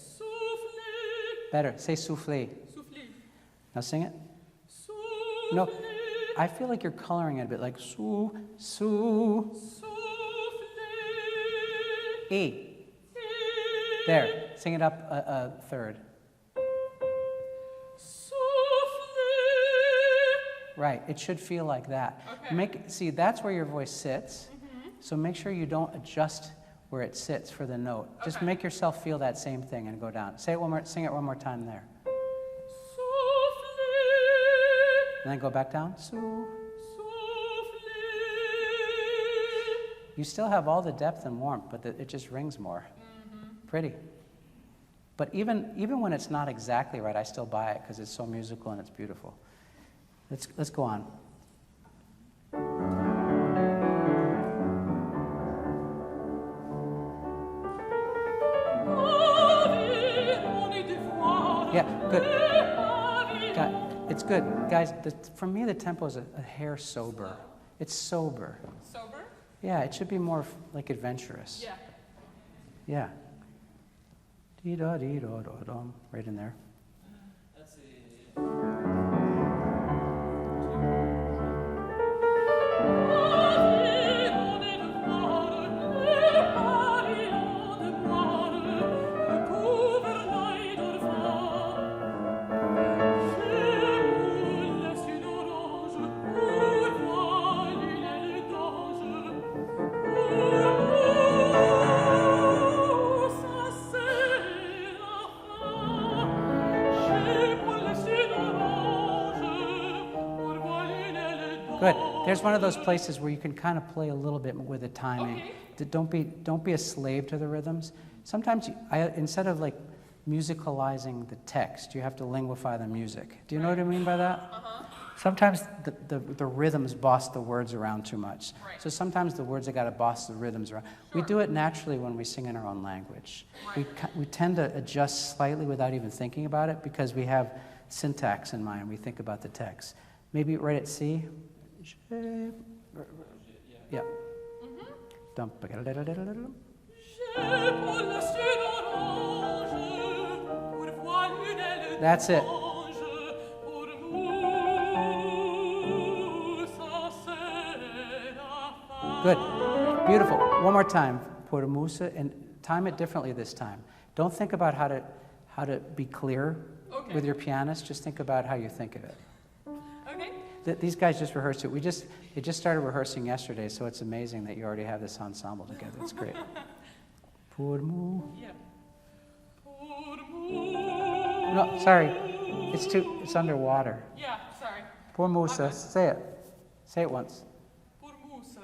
Better. Say souffle. Now sing it. No, I feel like you're coloring it a bit, like su. E. There. Sing it up a third. Right. It should feel like that. Okay. See, that's where your voice sits. So make sure you don't adjust where it sits for the note. Just make yourself feel that same thing and go down. Sing it one more time there. And then go back down. You still have all the depth and warmth, but it just rings more. Pretty. But even when it's not exactly right, I still buy it because it's so musical and it's beautiful. Let's go on. Yeah, good. It's good. Guys, for me, the tempo is a hair sober. It's sober. Sober? Yeah, it should be more like adventurous. Yeah. Yeah. Dee-da-dee-da-da-dum. Right in there. Good. There's one of those places where you can kind of play a little bit with the timing. Okay. Don't be a slave to the rhythms. Sometimes instead of like musicalizing the text, you have to linguify the music. Do you know what I mean by that? Uh-huh. Sometimes the rhythms boss the words around too much. Right. So sometimes the words have got to boss the rhythms around. We Sure. do it naturally when we sing in our own language. Right. We tend to adjust slightly without even thinking about it because we have syntax in mind. We think about the text. Maybe right at C. Yeah. Dum, ba-ga-da-da-da-da-da-da. That's it. Good. Beautiful. One more time. Por musa, and time it differently this time. Don't think about how to be clear Okay. with your pianist. Just think about how you think of it. Okay. These guys just rehearsed it. They just started rehearsing yesterday, so it's amazing that you already have this ensemble together. It's great. Por mu. Yeah. No, sorry. It's underwater. Yeah, sorry. Por musa. Okay. Say it. Say it once. Por musa.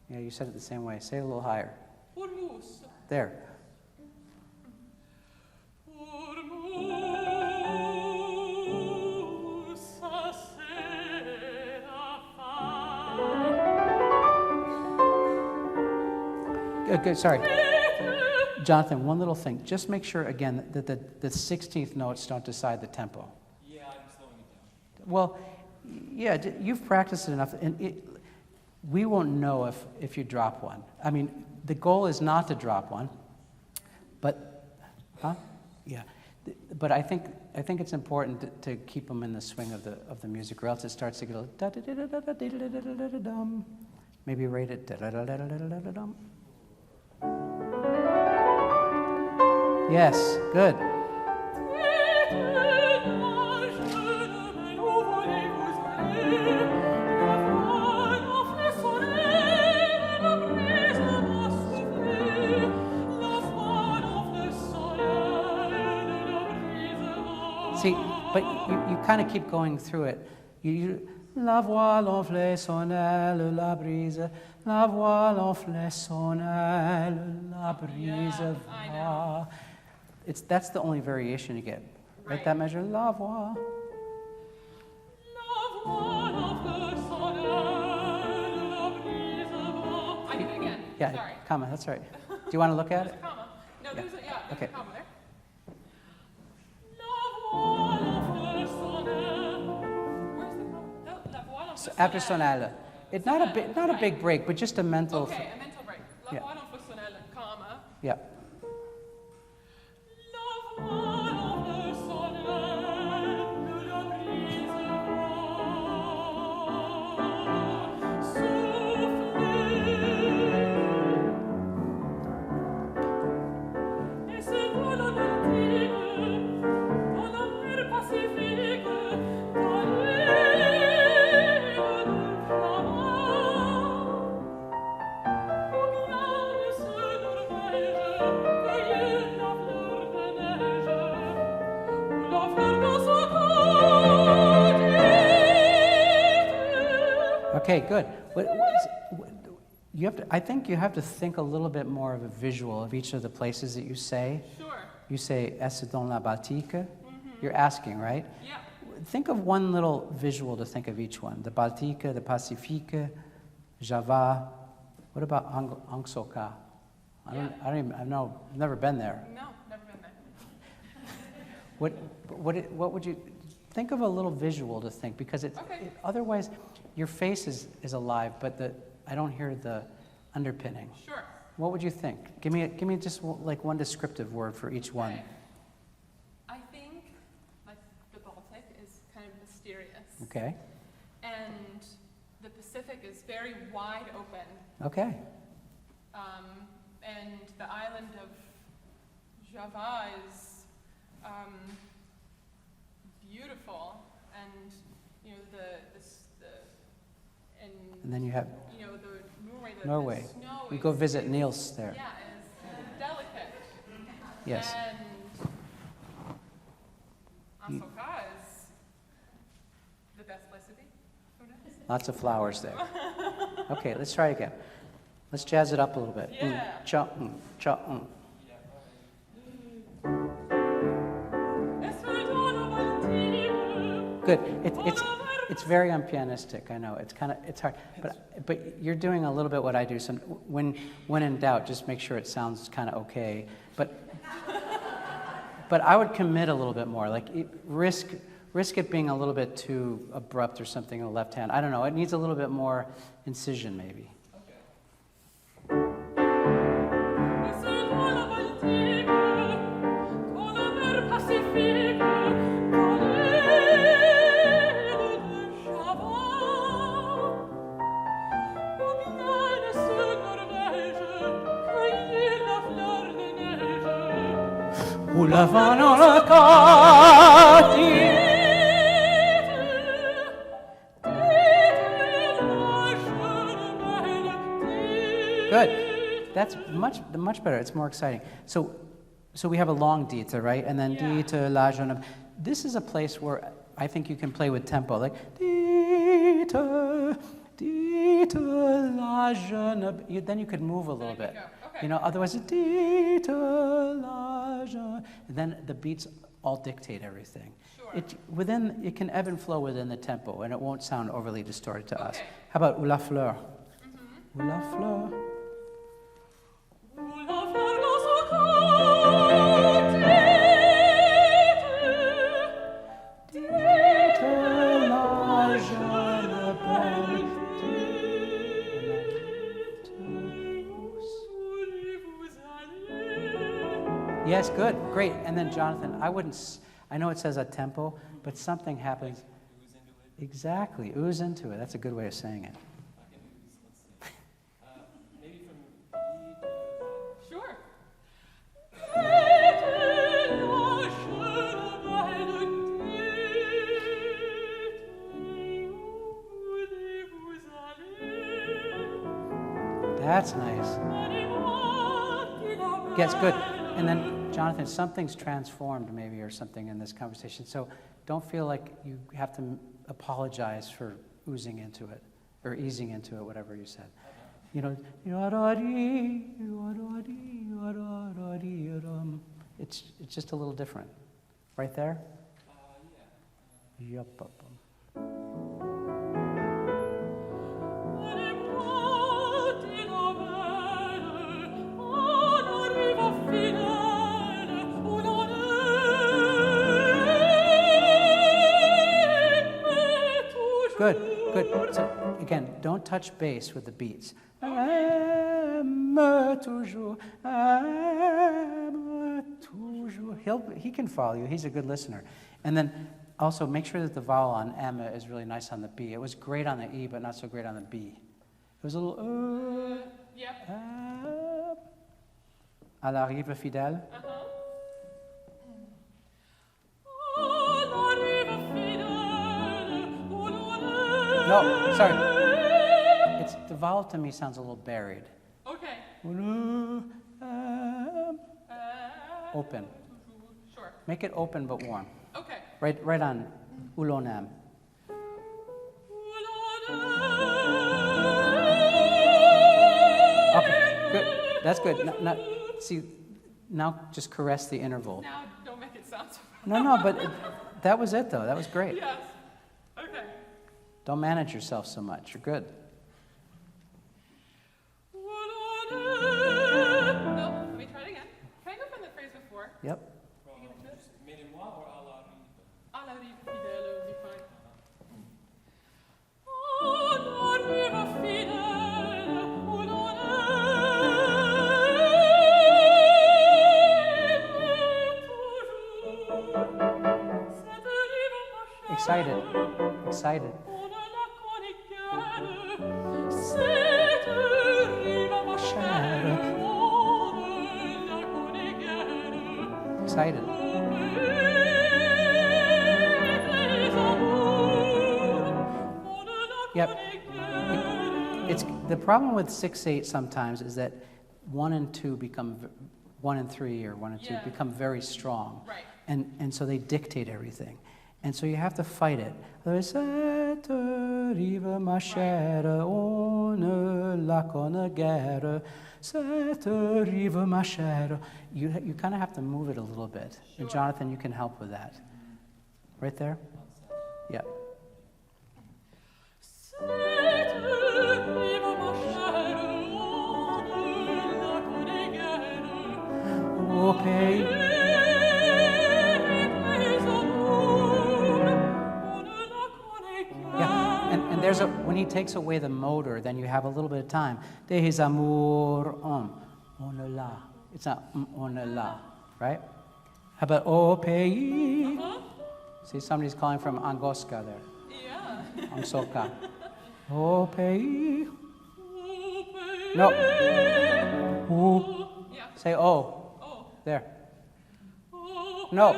Yeah, you said it the same way. Say it a little higher. Por musa. There. Por musa Good, sorry. Jonathan, one little thing. Just make sure, again, that the 16th notes don't decide the tempo. Yeah, I'm slowing it down. Well, yeah, you've practiced it enough, and we won't know if you drop one. I mean, the goal is not to drop one, but, huh? Yeah. But I think it's important to keep them in the swing of the music, or else it starts to get a little maybe rate it da-da-da-da-da-da-da-dum. Yes, good. See, but you kind of keep going through it. La voix l'enfle sonnelle, la brise, la voix l'enfle sonnelle, la brise Yeah, I know. va. That's the only variation you get. Right, Right. that measure, la voix. I did it again. Yeah, Sorry. comma, that's right. Do you want to look at There's it? a comma. No, there's a, there's Okay. a comma there. Where's the comma? La voix l'enfle After sonnelle. sonale. It's not a big break, but just a mental. Okay, a mental break. La Yeah. voix l'enfle sonnelle, comma. Yeah. Okay, good. You have to, I think you have to think a little bit more of a visual of each of the places that you say. Sure. You say "Est dans la Baltique." You're asking, right? Yeah. Think of one little visual to think of each one. The Baltique, the Pacifique, Java. What about Angsoka? I've never been there. No, never been there. What would you think of a little visual to think, because Okay. otherwise your face is alive, but I don't hear the underpinning. Sure. What would you think? Give me just like one descriptive word for each one. Okay. I think like the Baltic is kind of mysterious. Okay. And the Pacific is very wide open. Okay. And the island of Java is beautiful, and you know And then you have you know the Norway. The snow We is, go visit Niels there. Yeah, is delicate. Yes. And Angsoka is the best place to be. Who knows? Lots of flowers there. Okay, let's try again. Let's jazz it up a little bit. Yeah. Cha, cha, Good. It's very unpianistic. I know it's hard, but you're doing a little bit what I do. So when in doubt, just make sure it sounds kind of okay. But I would commit a little bit more. Like risk it being a little bit too abrupt or something in the left hand. I don't know. It needs a little bit more incision, maybe. Good. That's much better. It's more exciting. So we have a long dita, right? And then dita, la jeune. This is a place where I think you can play with tempo, like dita, dita, la jeune. Then you could move a little bit. Okay. You know, otherwise, dita, la jeune. And then the beats all dictate everything. Sure. It can ebb and flow within the tempo, and it won't sound overly distorted to us. How about ou la fleur? Ou la fleur. Yes, good, great. And then Jonathan, I know it says a tempo, but something happens. Ooze into it. Exactly, ooze into it. That's a good way of saying it. I can ooze, let's see. Maybe from E to... Sure. That's nice. Yes, good. And then, Jonathan, something's transformed maybe or something in this conversation. So don't feel like you have to apologize for oozing into it or easing into it, whatever you said. You know, it's just a little different. Right there? Yeah. Yup. Good. So again, don't touch bass with the beats. He can follow you. He's a good listener. And then also make sure that the vowel on M is really nice on the B. It was great on the E, but not so great on the B. It was a little Yep. à la rive fidèle. No, sorry. The vowel to me sounds a little buried. Okay. Open. Sure. Make it open but warm. Okay. Right on ulonam. Okay, good. That's good. Now just caress the interval. Now don't make it sound so No, but that was it though. That was great. Yes. Okay. Don't manage yourself so much. You're good. No, let me try it again. Can I go from the phrase before? Yep. From just mais et moi or à la rive? À la rive fidèle would be fine. À la rive fidèle, où l'on est toujours. Excited. On ne la connaît guère, cette rive ma chère. On ne la connaît guère. Excited. Yep. It's the problem with 6/8 sometimes is that 1 and 2 become 1 and 3 or 1 and 2 Yeah. become very strong. Right. And so they dictate everything. And so you have to fight it. Cette rive ma chère, on ne la connaît guère. Cette rive ma chère. You kind of have to move it a little bit. And Jonathan, you can help with that. Right there? Yeah. Au pays. Yeah, and there's when he takes away the motor, then you have a little bit of time. Des amours, on ne la. It's not on ne la, right? How about au pays? See, somebody's calling from Angosca there. Yeah. Angsoka. Au pays. No. Ooh. Yeah. Say oh. Oh. There. No.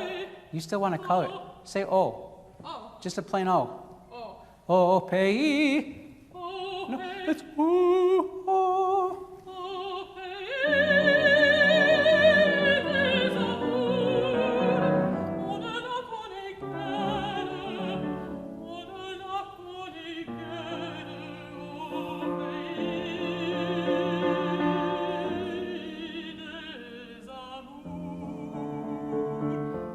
You still want to color it. Say oh. Oh. Just a plain O. Oh. Au pays. No, it's ooh, oh.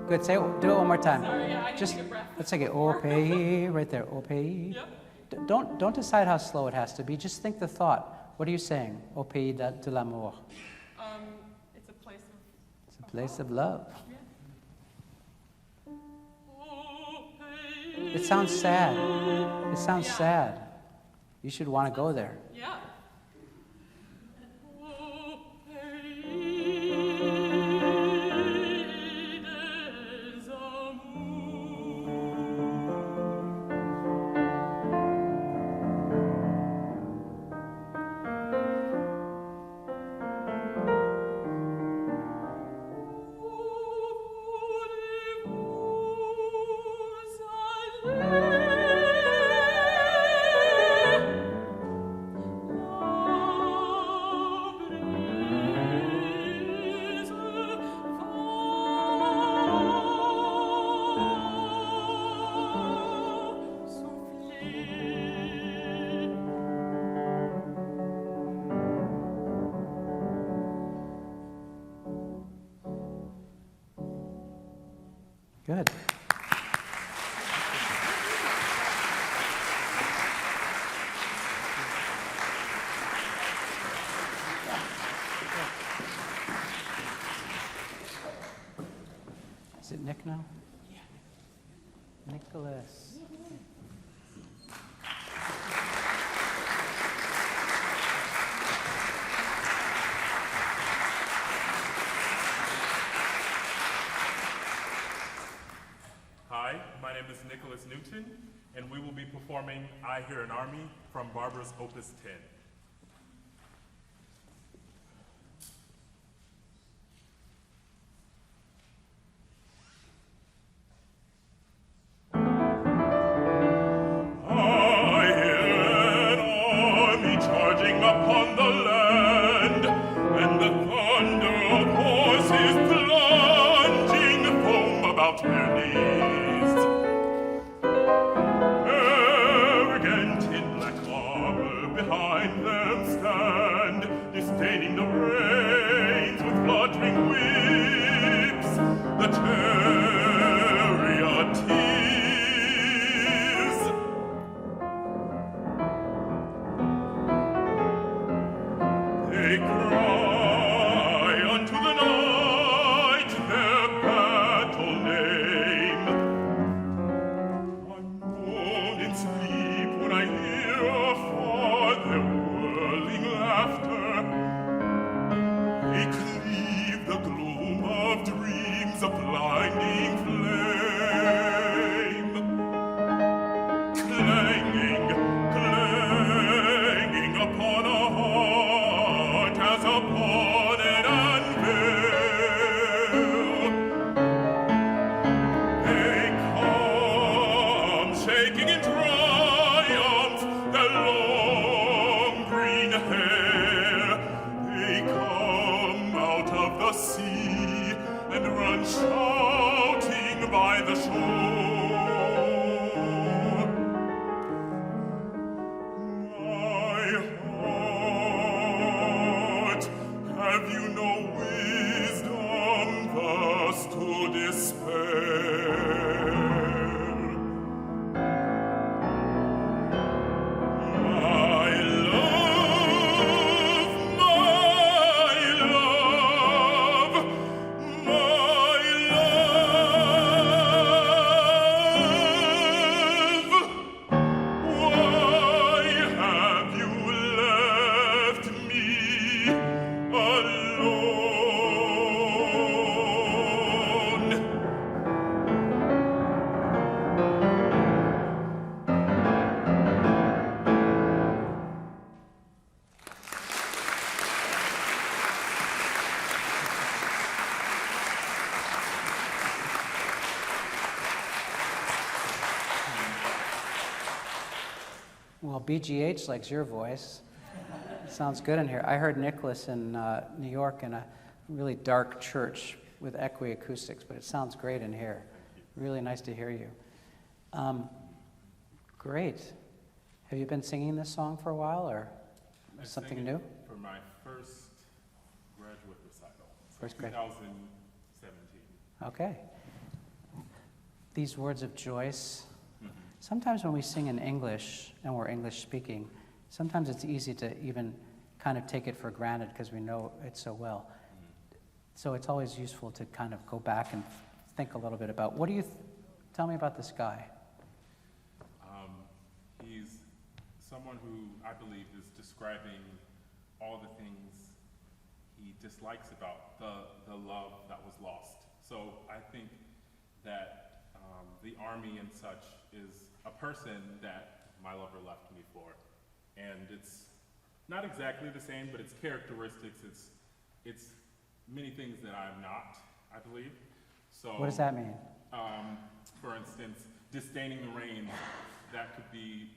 Good. Say it, do it one more time. Sorry, yeah, I need Just to take a breath. let's take it. Au pays, right there. Au pays. Yep. Don't decide how slow it has to be. Just think the thought. What are you saying? Au pays de l'amour. It's a place of. It's a place of love. Yeah. It sounds sad. It sounds Yeah. sad. You should want to go there. Yeah. Good. Is it Nick now? Yeah. Nicholas. Hi, my name is Nicholas Newton, and we will be performing I Hear an Army from Barber's Opus 10. I hear an army charging upon the land, and the thunder of horses plunging foam about their knees. Arrogant in black armor behind them stand, disdaining the reins with fluttering whips, the charioteers. They cry unto the night their battle name. I moan in sleep when I hear afar their whirling laughter. They cleave the gloom of dreams, a blinding flame. Clanging, clanging upon a heart as upon an anvil. They come shaking in triumph their long green hair. They come out of the sea and run shouting by the shore. BGH likes your voice. Sounds good in here. I heard Nicholas in New York in a really dark church with equi acoustics, but it sounds great in here. Really nice to hear you. Great. Have you been singing this song for a while, or something new? For my first graduate recital. First grade. 2017. Okay. These words of Joyce. Sometimes when we sing in English and we're English speaking, sometimes it's easy to even kind of take it for granted because we know it so well. So it's always useful to kind of go back and think a little bit about, what do you, tell me about this guy. He's someone who I believe is describing all the things he dislikes about the love that was lost. So I think that the army and such is a person that my lover left me for. And it's not exactly the same, but its characteristics, it's many things that I'm not, I believe. So What does that mean? For instance, disdaining the rain, that could be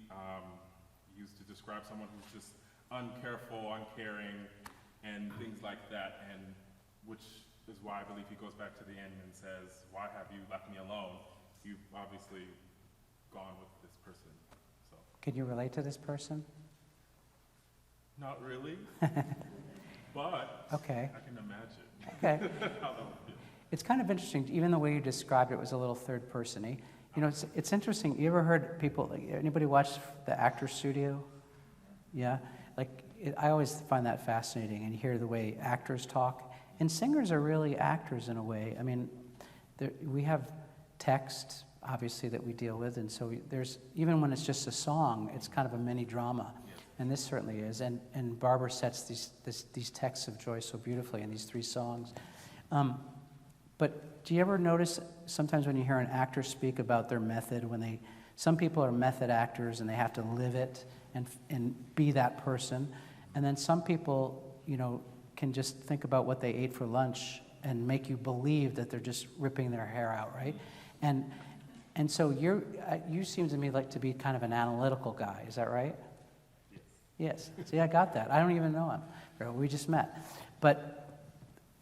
used to describe someone who's just uncareful, uncaring, and things like that, and which is why I believe he goes back to the end and says, why have you left me alone? You've obviously gone with this person. So. Can you relate to this person? Not really, but Okay. I can imagine Okay. how that would feel. It's kind of interesting, even the way you described it was a little third person-y. You know, it's interesting. You ever heard people, like, anybody watch the Actors Studio? Yeah? Like, I always find that fascinating, and hear the way actors talk. And singers are really actors in a way. I mean, we have text, obviously, that we deal with, and so there's, even when it's just a song, it's kind of a mini drama. Yes. And this certainly is. And Barber sets these texts of joy so beautifully in these three songs. But do you ever notice sometimes when you hear an actor speak about their method, some people are method actors and they have to live it and be that person. And then some people, you know, can just think about what they ate for lunch and make you believe that they're just ripping their hair out, right? And so you seem to me like to be kind of an analytical guy, is that right? Yes. See, I got that. I don't even know him. We just met. But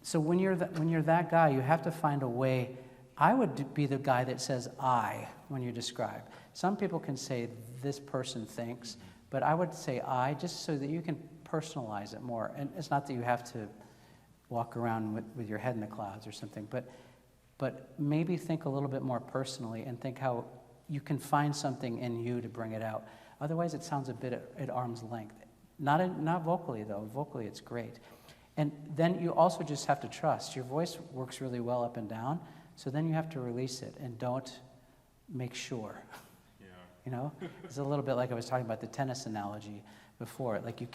so when you're that guy, you have to find a way. I would be the guy that says I when you describe. Some people can say this person thinks, but I would say I, just so that you can personalize it more. And it's not that you have to walk around with your head in the clouds or something, but maybe think a little bit more personally and think how you can find something in you to bring it out. Otherwise, it sounds a bit at arm's length. Not vocally, though. Vocally, it's great. And then you also just have to trust. Your voice works really well up and down, so then you have to release it and don't make sure. Yeah. You know? It's a little bit like I was talking about the tennis analogy before. Like you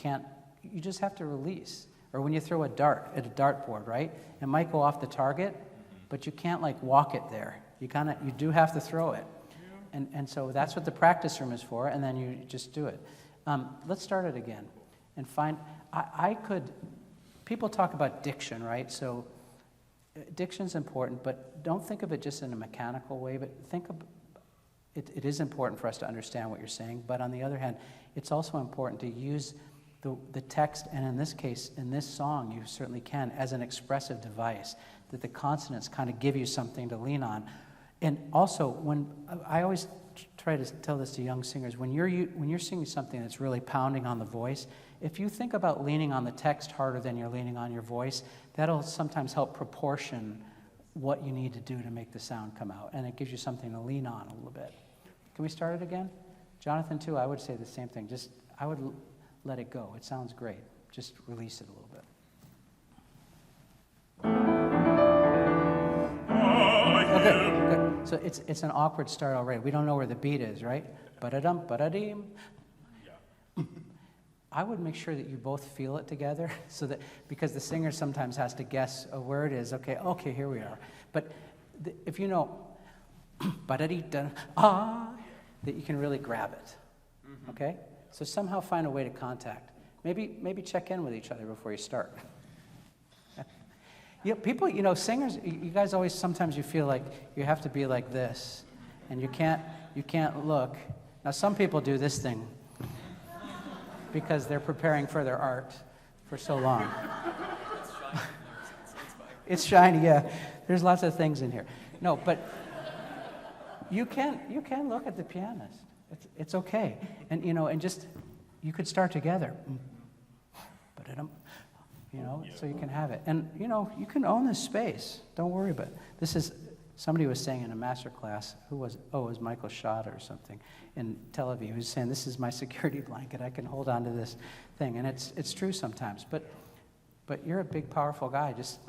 just have to release. Or when you throw a dart at a dartboard, right? It might go off the target, but you can't like walk it there. You do have to throw it. And so that's what the practice room is for, and then you just do it. Let's start it again and find, people talk about diction, right? So diction's important, but don't think of it just in a mechanical way, but think of it is important for us to understand what you're saying, but on the other hand, it's also important to use the text, and in this case, in this song, you certainly can, as an expressive device, that the consonants kind of give you something to lean on. And also, when I always try to tell this to young singers, when you're singing something that's really pounding on the voice, if you think about leaning on the text harder than you're leaning on your voice, that'll sometimes help proportion what you need to do to make the sound come out, and it gives you something to lean on a little bit. Can we start it again? Jonathan, too, I would say the same thing. I would let it go. It sounds great. Just release it a little bit. Okay, good. So it's an awkward start already. We don't know where the beat is, right? Ba-da-dum, ba-da-deem. Yeah. I would make sure that you both feel it together, so that, because the singer sometimes has to guess where it is. Okay, here we are. But if you know, ba-da-dee-da, that you can really grab it. Okay? So somehow find a way to contact. Maybe check in with each other before you start. People, singers, you guys always, sometimes you feel like you have to be like this, and you can't look. Now, some people do this thing. because they're preparing for their art for so long. It's shiny, yeah. There's lots of things in here. No, but you can look at the pianist. It's okay. And, and just, you could start together. So you can have it. And, you can own this space. Don't worry about it. This is, somebody was saying in a master class, it was Michael Schott or something in Tel Aviv. He was saying, this is my security blanket. I can hold on to this thing. And it's true sometimes. But you're a big, powerful guy. Just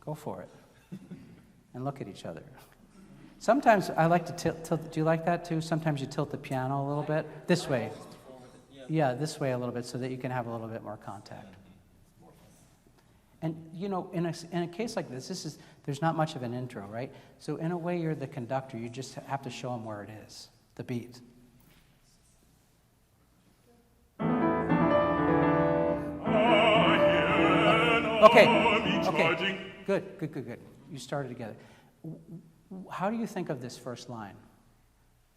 go for it. And look at each other. Sometimes I like to tilt. Do you like that too? Sometimes you tilt the piano a little bit. This way. Yeah, this way a little bit so that you can have a little bit more contact. And, in a case like this, there's not much of an intro, right? So in a way, you're the conductor. You just have to show them where it is, the beat. Okay. Good. You started together. How do you think of this first line?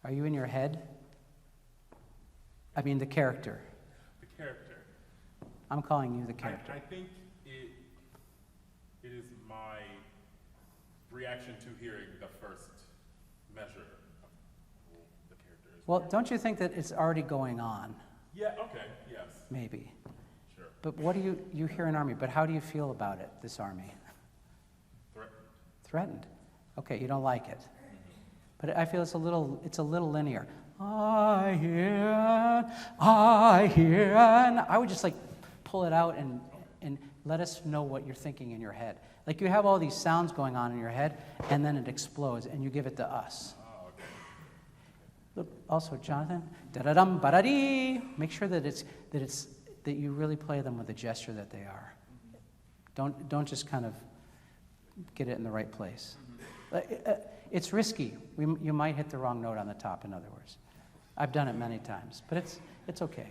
Are you in your head? I mean, the character. The character. I'm calling you the character. I think it is my reaction to hearing the first measure of who the character is. Well, don't you think that it's already going on? Yeah, okay, yes. Maybe. Sure. But what do you hear an army, but how do you feel about it, this army? Threatened. Threatened. Okay, you don't like it. But I feel it's a little linear. I hear, and I would just like pull it out and let us know what you're thinking in your head. Like you have all these sounds going on in your head, and then it explodes, and you give it to us. Oh, okay. Look, also, Jonathan, da-da-dum, ba-da-dee. Make sure that you really play them with the gesture that they are. Don't just kind of get it in the right place. It's risky. You might hit the wrong note on the top, in other words. I've done it many times, but it's okay.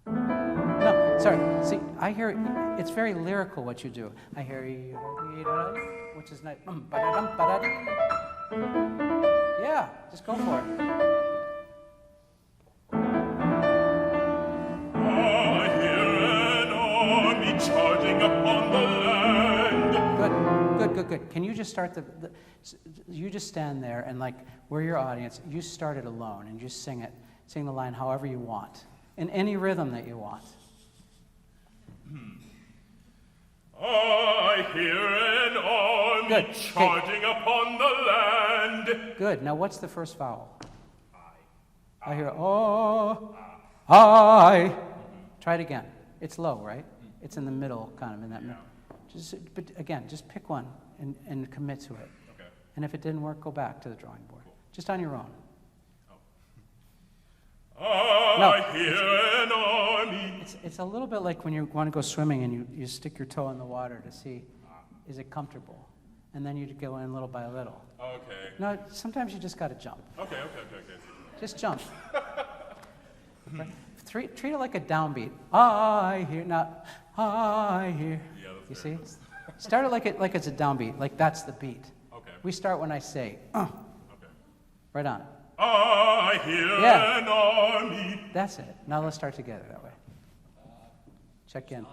No, sorry. See, I hear, it's very lyrical what you do. I hear, which is nice. Yeah, just go for it. I hear an army charging upon the land. Good. Can you just start you just stand there and like, we're your audience, you start it alone and just sing the line however you want, in any rhythm that you want. I hear an army charging upon the land. Good. Now what's the first vowel? I hear, I. Try it again. It's low, right? It's in the middle, kind of in that middle. But again, just pick one and commit to it. Okay. And if it didn't work, go back to the drawing board. Just on your own. I hear an army. It's a little bit like when you want to go swimming and you stick your toe in the water to see, is it comfortable? And then you go in little by little. Okay. No, sometimes you just got to jump. Okay. Just jump. Right? Treat it like a downbeat. I hear, not I hear. Yeah, that's you fair. see? Start it like it's a downbeat, like that's the beat. Okay. We start when I say, Okay. right on. I hear an army. That's it. Now let's start together that way. Check in.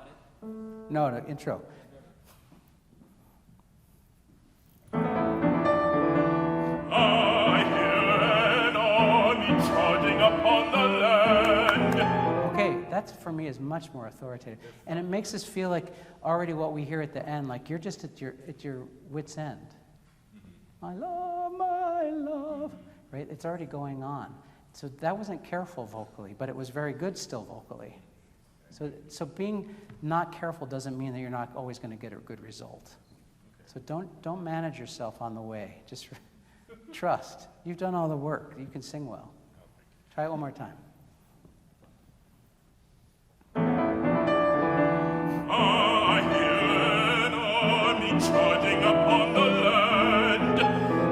No, intro. I hear an army charging upon the land. Okay, that for me is much more authoritative. And it makes us feel like already what we hear at the end, like you're just at your wit's end. My love. Right? It's already going on. So that wasn't careful vocally, but it was very good still vocally. So being not careful doesn't mean that you're not always going to get a good result. So don't manage yourself on the way. Just trust. You've done all the work. You can sing well. Try it one more time. I hear an army charging upon the land,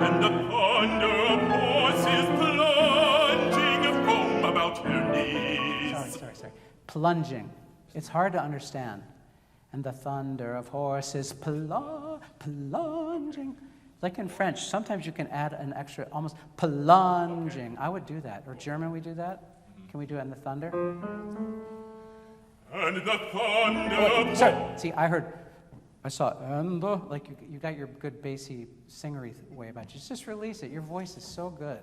and the thunder of horses plunging of foam about her knees. Sorry. Plunging. It's hard to understand. And the thunder of horses plunging. Like in French, sometimes you can add an extra, almost plunging. I would do that. Or German, we do that. Can we do it in the thunder? And the thunder. Oh, sorry. See, I saw and the, like you got your good bassy singery way about you. Just release it. Your voice is so good.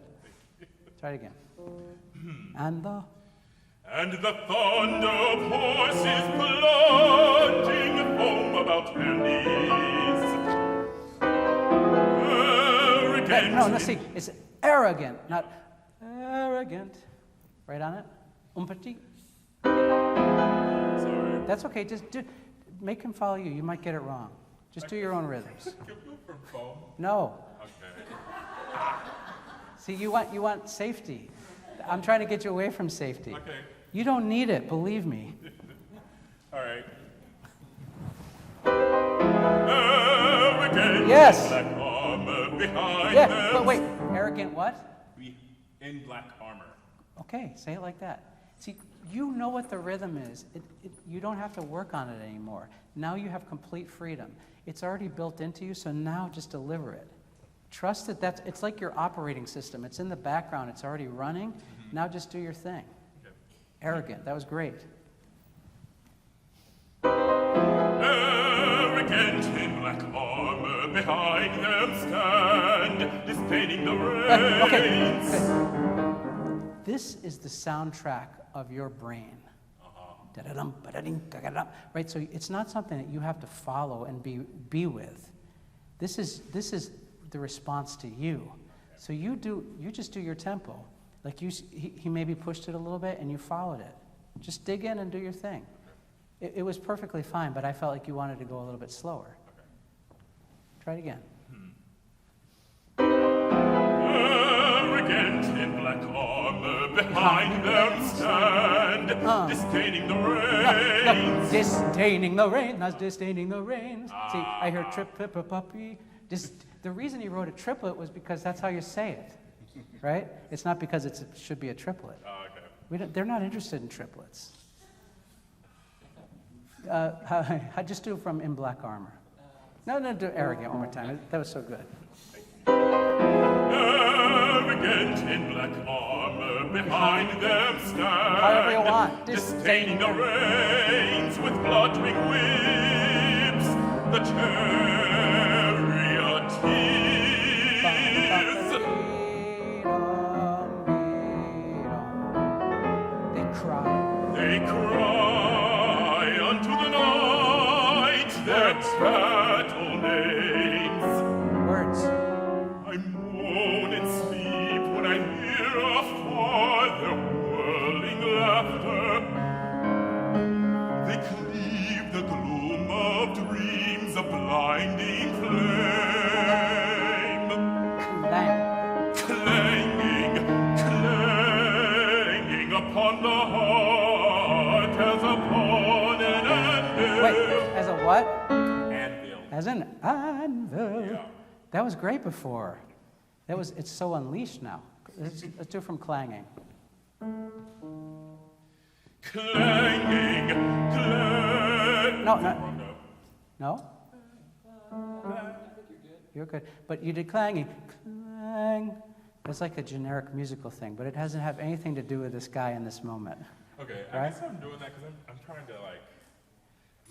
Try it again. And the thunder of horses plunging home about their knees. Arrogant. No, see, it's arrogant, not arrogant. Right on it. Un petit. Sorry. That's okay. Just make him follow you. You might get it wrong. Just do your own rhythms. Can we go from foam? No. Okay. See, you want safety. I'm trying to get you away from safety. Okay. You don't need it, believe me. All right. Arrogant. Yes. Black armor behind Yeah, them. but wait. Arrogant what? In black armor. Okay, say it like that. See, you know what the rhythm is. You don't have to work on it anymore. Now you have complete freedom. It's already built into you, so now just deliver it. Trust that it's like your operating system. It's in the background. It's already running. Mm-hmm. Now just do your thing. Okay. Arrogant. That was great. Arrogant in black armor, behind them stand, disdaining the reins. Okay. This is the soundtrack of your brain. Da-da-dum, ba-da-ding, da-da-dum. Right, so it's not something that you have to follow and be with. This is the response to you. So you just do your tempo. Like he maybe pushed it a little bit and you followed it. Just dig in and do your thing. It was perfectly fine, but I felt like you wanted to go a little bit slower. Try it again. Arrogant in black armor, behind them stand, disdaining the reins. No, disdaining the rain, not disdaining the rains. See, I hear trip-pip-a-puppy. The reason he wrote a triplet was because that's how you say it, right? It's not because it should be a triplet. Okay. They're not interested in triplets. I just do from In Black Armor. No, do Arrogant one more time. That was so good. Arrogant in black armor, behind them stand. However you want. Disdaining the reins with blood-ring whips, the charioteers. They cry unto the night their battle names. Words. I moan in sleep when I hear afar their whirling laughter. They cleave the gloom of dreams, a blinding flame. Clanging upon the heart as upon an anvil. Wait, as a what? Anvil. As an anvil. Yeah. That was great before. It's so unleashed now. Let's do from clanging. Clanging. No? You're good. But you did clanging. Clang. That's like a generic musical thing, but it doesn't have anything to do with this guy in this moment. Okay, Right? I guess I'm doing that because I'm trying to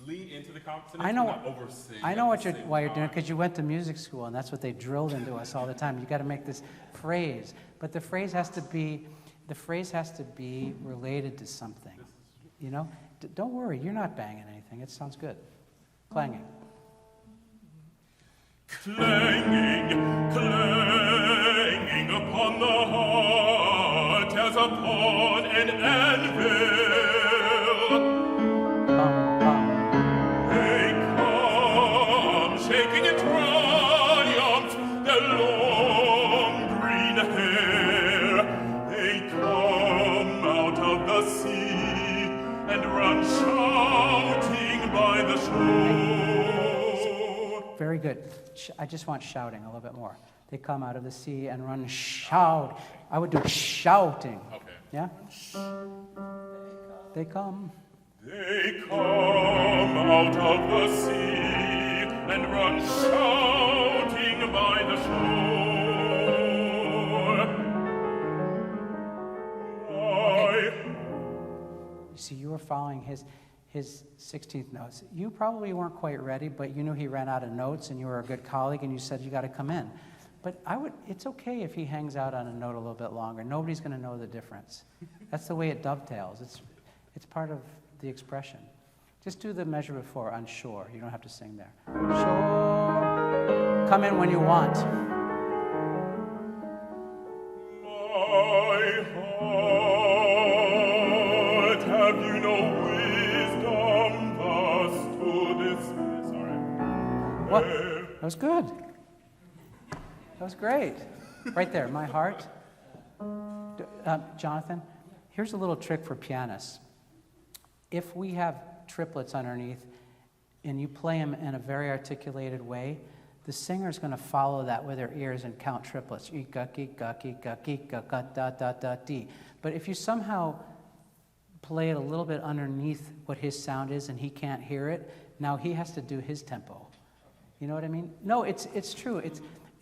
lean into the composition, I know. not oversing. I know why you're doing it, because you went to music school, and that's what they drilled into us all the time. You got to make this phrase, but the phrase has to be related to something. You know, don't worry, you're not banging anything. It sounds good. Clanging. Clanging upon the heart as upon an anvil. They come shaking in triumph their long green hair. They come out of the sea and run shouting by the shore. Very good. I just want shouting a little bit more. They come out of the sea and run shout. I would do shouting. Okay. Yeah? They come. They come out of the sea and run shouting by the shore. following his 16th notes. You probably weren't quite ready, but you knew he ran out of notes, and you were a good colleague, and you said, you got to come in. But it's okay if he hangs out on a note a little bit longer. Nobody's going to know the difference. That's the way it dovetails. It's part of the expression. Just do the measure before on shore. You don't have to sing there. Shore. Come in when you want. My heart, have you no wisdom thus to this? Sorry. What? That was good. That was great. Right there, my heart. Jonathan, here's a little trick for pianists. If we have triplets underneath and you play them in a very articulated way, the singer's going to follow that with their ears and count triplets. But if you somehow play it a little bit underneath what his sound is and he can't hear it, now he has to do his tempo. You know what I mean? No, it's true.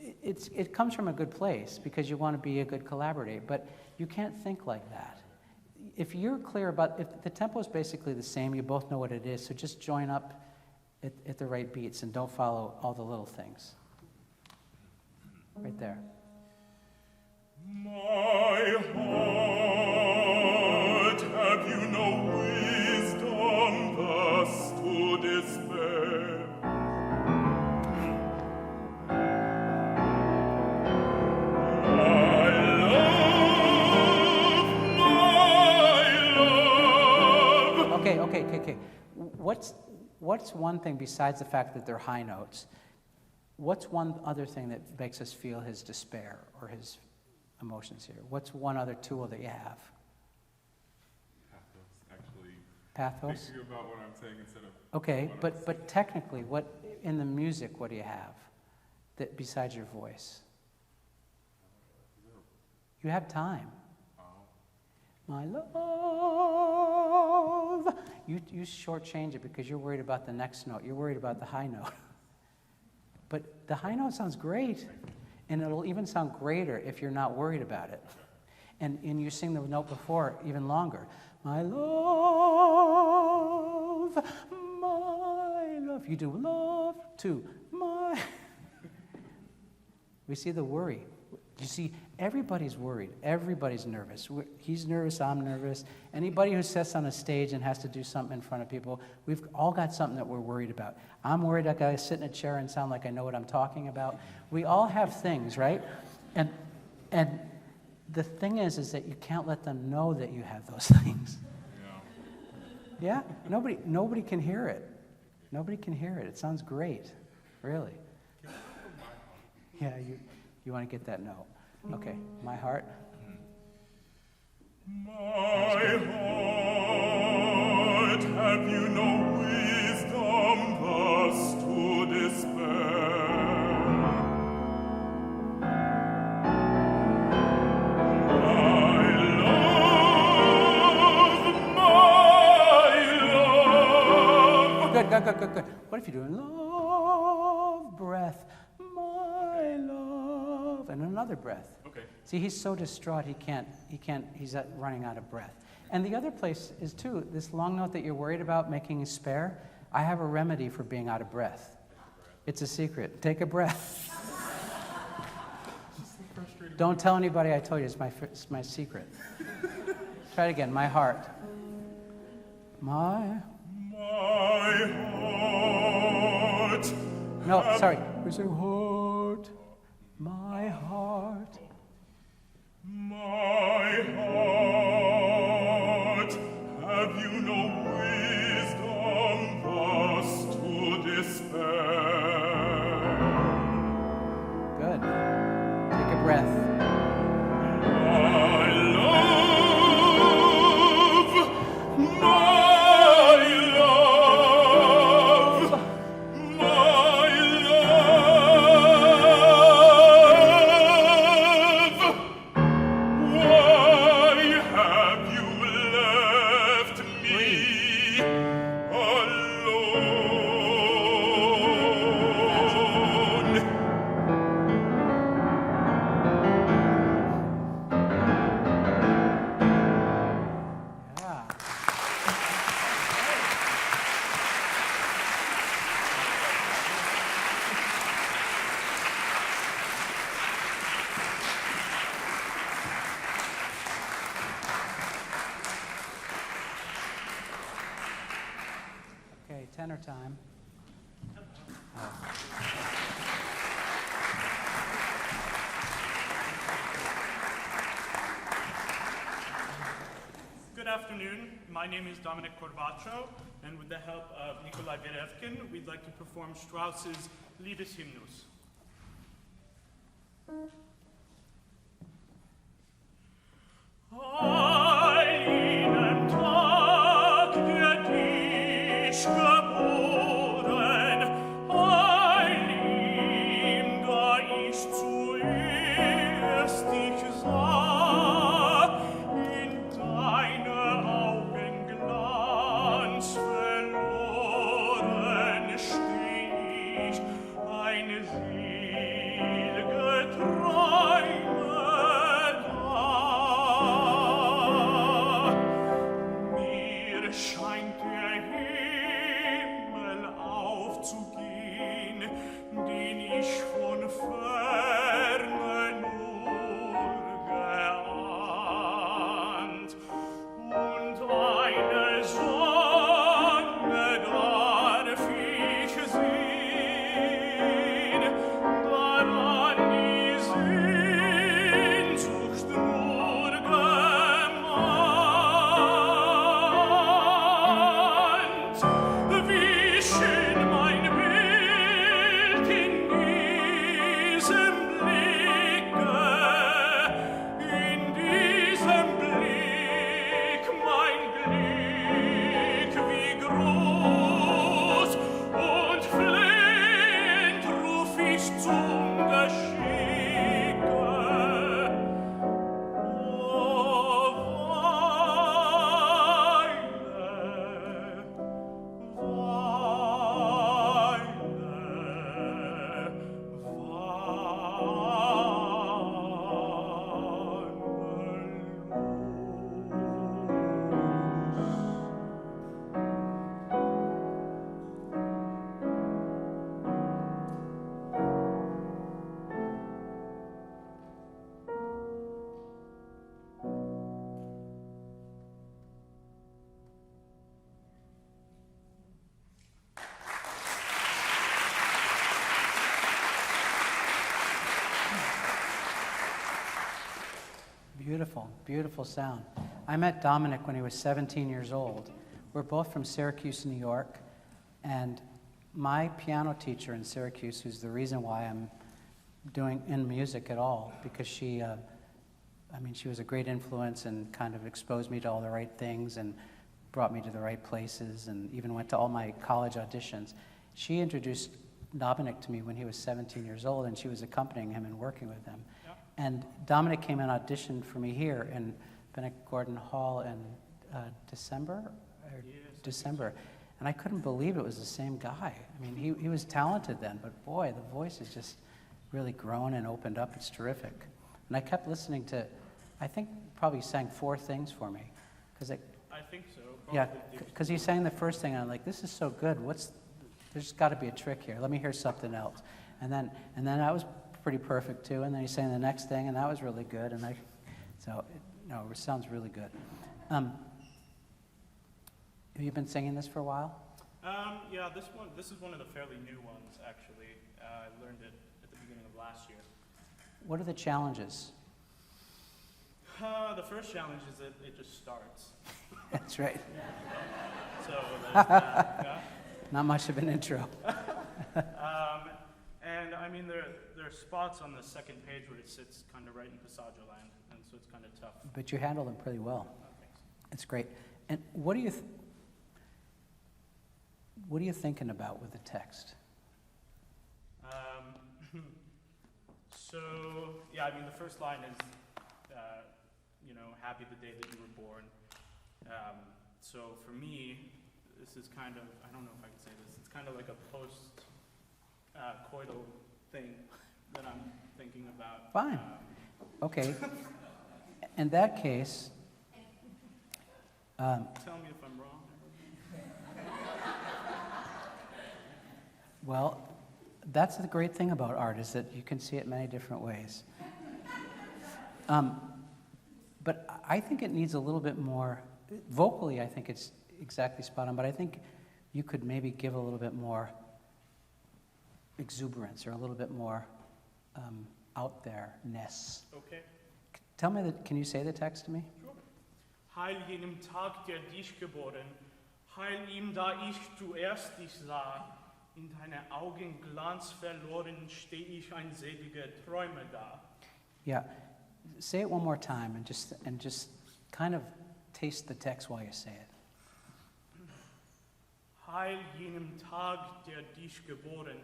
It comes from a good place because you want to be a good collaborator, but you can't think like that. If you're clear about, if the tempo is basically the same, you both know what it is, so just join up at the right beats and don't follow all the little things. Right there. My heart, have you no wisdom thus to despair? Okay. What's one thing besides the fact that they're high notes? What's one other thing that makes us feel his despair or his emotions here? What's one other tool that you have? Pathos, actually. Pathos? Thinking about what I'm saying instead of. Okay, but technically, what in the music, what do you have that besides your voice? You have time. My love. You shortchange it because you're worried about the next note. You're worried about the high note. But the high note sounds great, and it'll even sound greater if you're not worried about it. And you sing the note before even longer. My love, my love. You do love to my. We see the worry. You see, everybody's worried. Everybody's nervous. He's nervous, I'm nervous. Anybody who sits on a stage and has to do something in front of people, we've all got something that we're worried about. I'm worried I gotta sit in a chair and sound like I know what I'm talking about. We all have things, right? And the thing is that you can't let them know that you have those things. Yeah? Nobody can hear it. Nobody can hear it. It sounds great, really. Yeah, you want to get that note. Okay, my heart. My heart, have you no wisdom thus to despair? My love. Good. What if you're doing love, breath, my love, and another breath? Okay. See, he's so distraught he's running out of breath. And the other place is too, this long note that you're worried about making a spare, I have a remedy for being out of breath. It's a secret. Take a breath. Don't tell anybody I told you, it's my secret. Try it again, my heart. My heart. No, sorry. We say heart. My heart. My heart, have you no wisdom thus to despair? Good. Take a breath. My love, why have you left me alone? time. Good afternoon. My name is Dominick Corbacio, and with the help of Nikolay Verevkin, we'd like to perform Strauss's Liebeshymnus. Einen Tag wird ich geboren, ein ihm, da ich zuerst dich sah, in deine Augen Glanz verloren steh ich, eine selige Träume da. Mir scheint der Himmel aufzugehen, den ich von ferne nur geahnt. Und eine Sonne darf ich sehen, daran die Sehnsucht nur gemahnt. Wie schön mein Bild in diesem Blicke, in diesem Blick mein Glück, wie groß und flehend ruf ich zum Geschicke. Beautiful, beautiful sound. I met Dominick when he was 17 years old. We're both from Syracuse, New York, and my piano teacher in Syracuse, who's the reason why I'm doing in music at all, because she was a great influence and kind of exposed me to all the right things and brought me to the right places and even went to all my college auditions. She introduced Dominick to me when he was 17 years old, and she was accompanying him and working with him. And Dominick came and auditioned for me here in Bennett Gordon Hall in December. And I couldn't believe it was the same guy. I mean, he was talented then, but boy, the voice has just really grown and opened up. It's terrific. And I kept listening to, I think probably he sang 4 things for me. I think so. Yeah, because he sang the first thing, and I'm like, this is so good. There's got to be a trick here. Let me hear something else. And then that was pretty perfect too. And then he sang the next thing, and that was really good. And it sounds really good. Have you been singing this for a while? Yeah, this is one of the fairly new ones, actually. I learned it at the beginning of last year. What are the challenges? The first challenge is that it just starts. That's right. So there's that, yeah. Not much of an intro. And I mean, there are spots on the second page where it sits kind of right in passaggio land, and so it's kind of tough. But you handle them pretty well. It's great. And what are you thinking about with the text? So yeah, I mean, the first line is, happy the day that you were born. So for me, this is kind of, I don't know if I can say this, it's kind of like a post-coital thing that I'm thinking about. Fine. Okay. In that case, tell me if I'm wrong. Well, that's the great thing about art, is that you can see it many different ways. But I think it needs a little bit more, vocally I think it's exactly spot on, but I think you could maybe give a little bit more exuberance or a little bit more out there-ness. Okay. Tell me, can you say the text to me? Sure. Heil jenem Tag, der dich geboren, heil ihm, da ich zuerst dich sah, in deine Augen Glanz verloren, steh ich ein seliger Träume da. Yeah, say it one more time and just kind of taste the text while you say it. Heil jenem Tag, der dich geboren,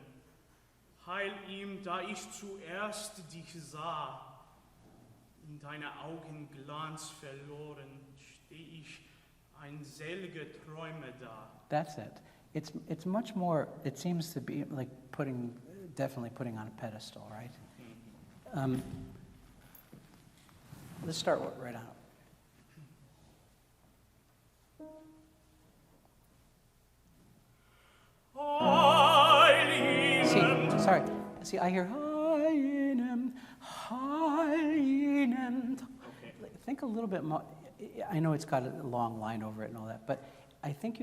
heil ihm, da ich zuerst dich sah, in deine Augen Glanz verloren, steh ich ein seliger Träume da. That's it. It's much more, it seems to be like definitely putting on a pedestal, right? Let's start right on. See, I hear Hainem. Okay. Think a little bit more. I know it's got a long line over it and all that, but I think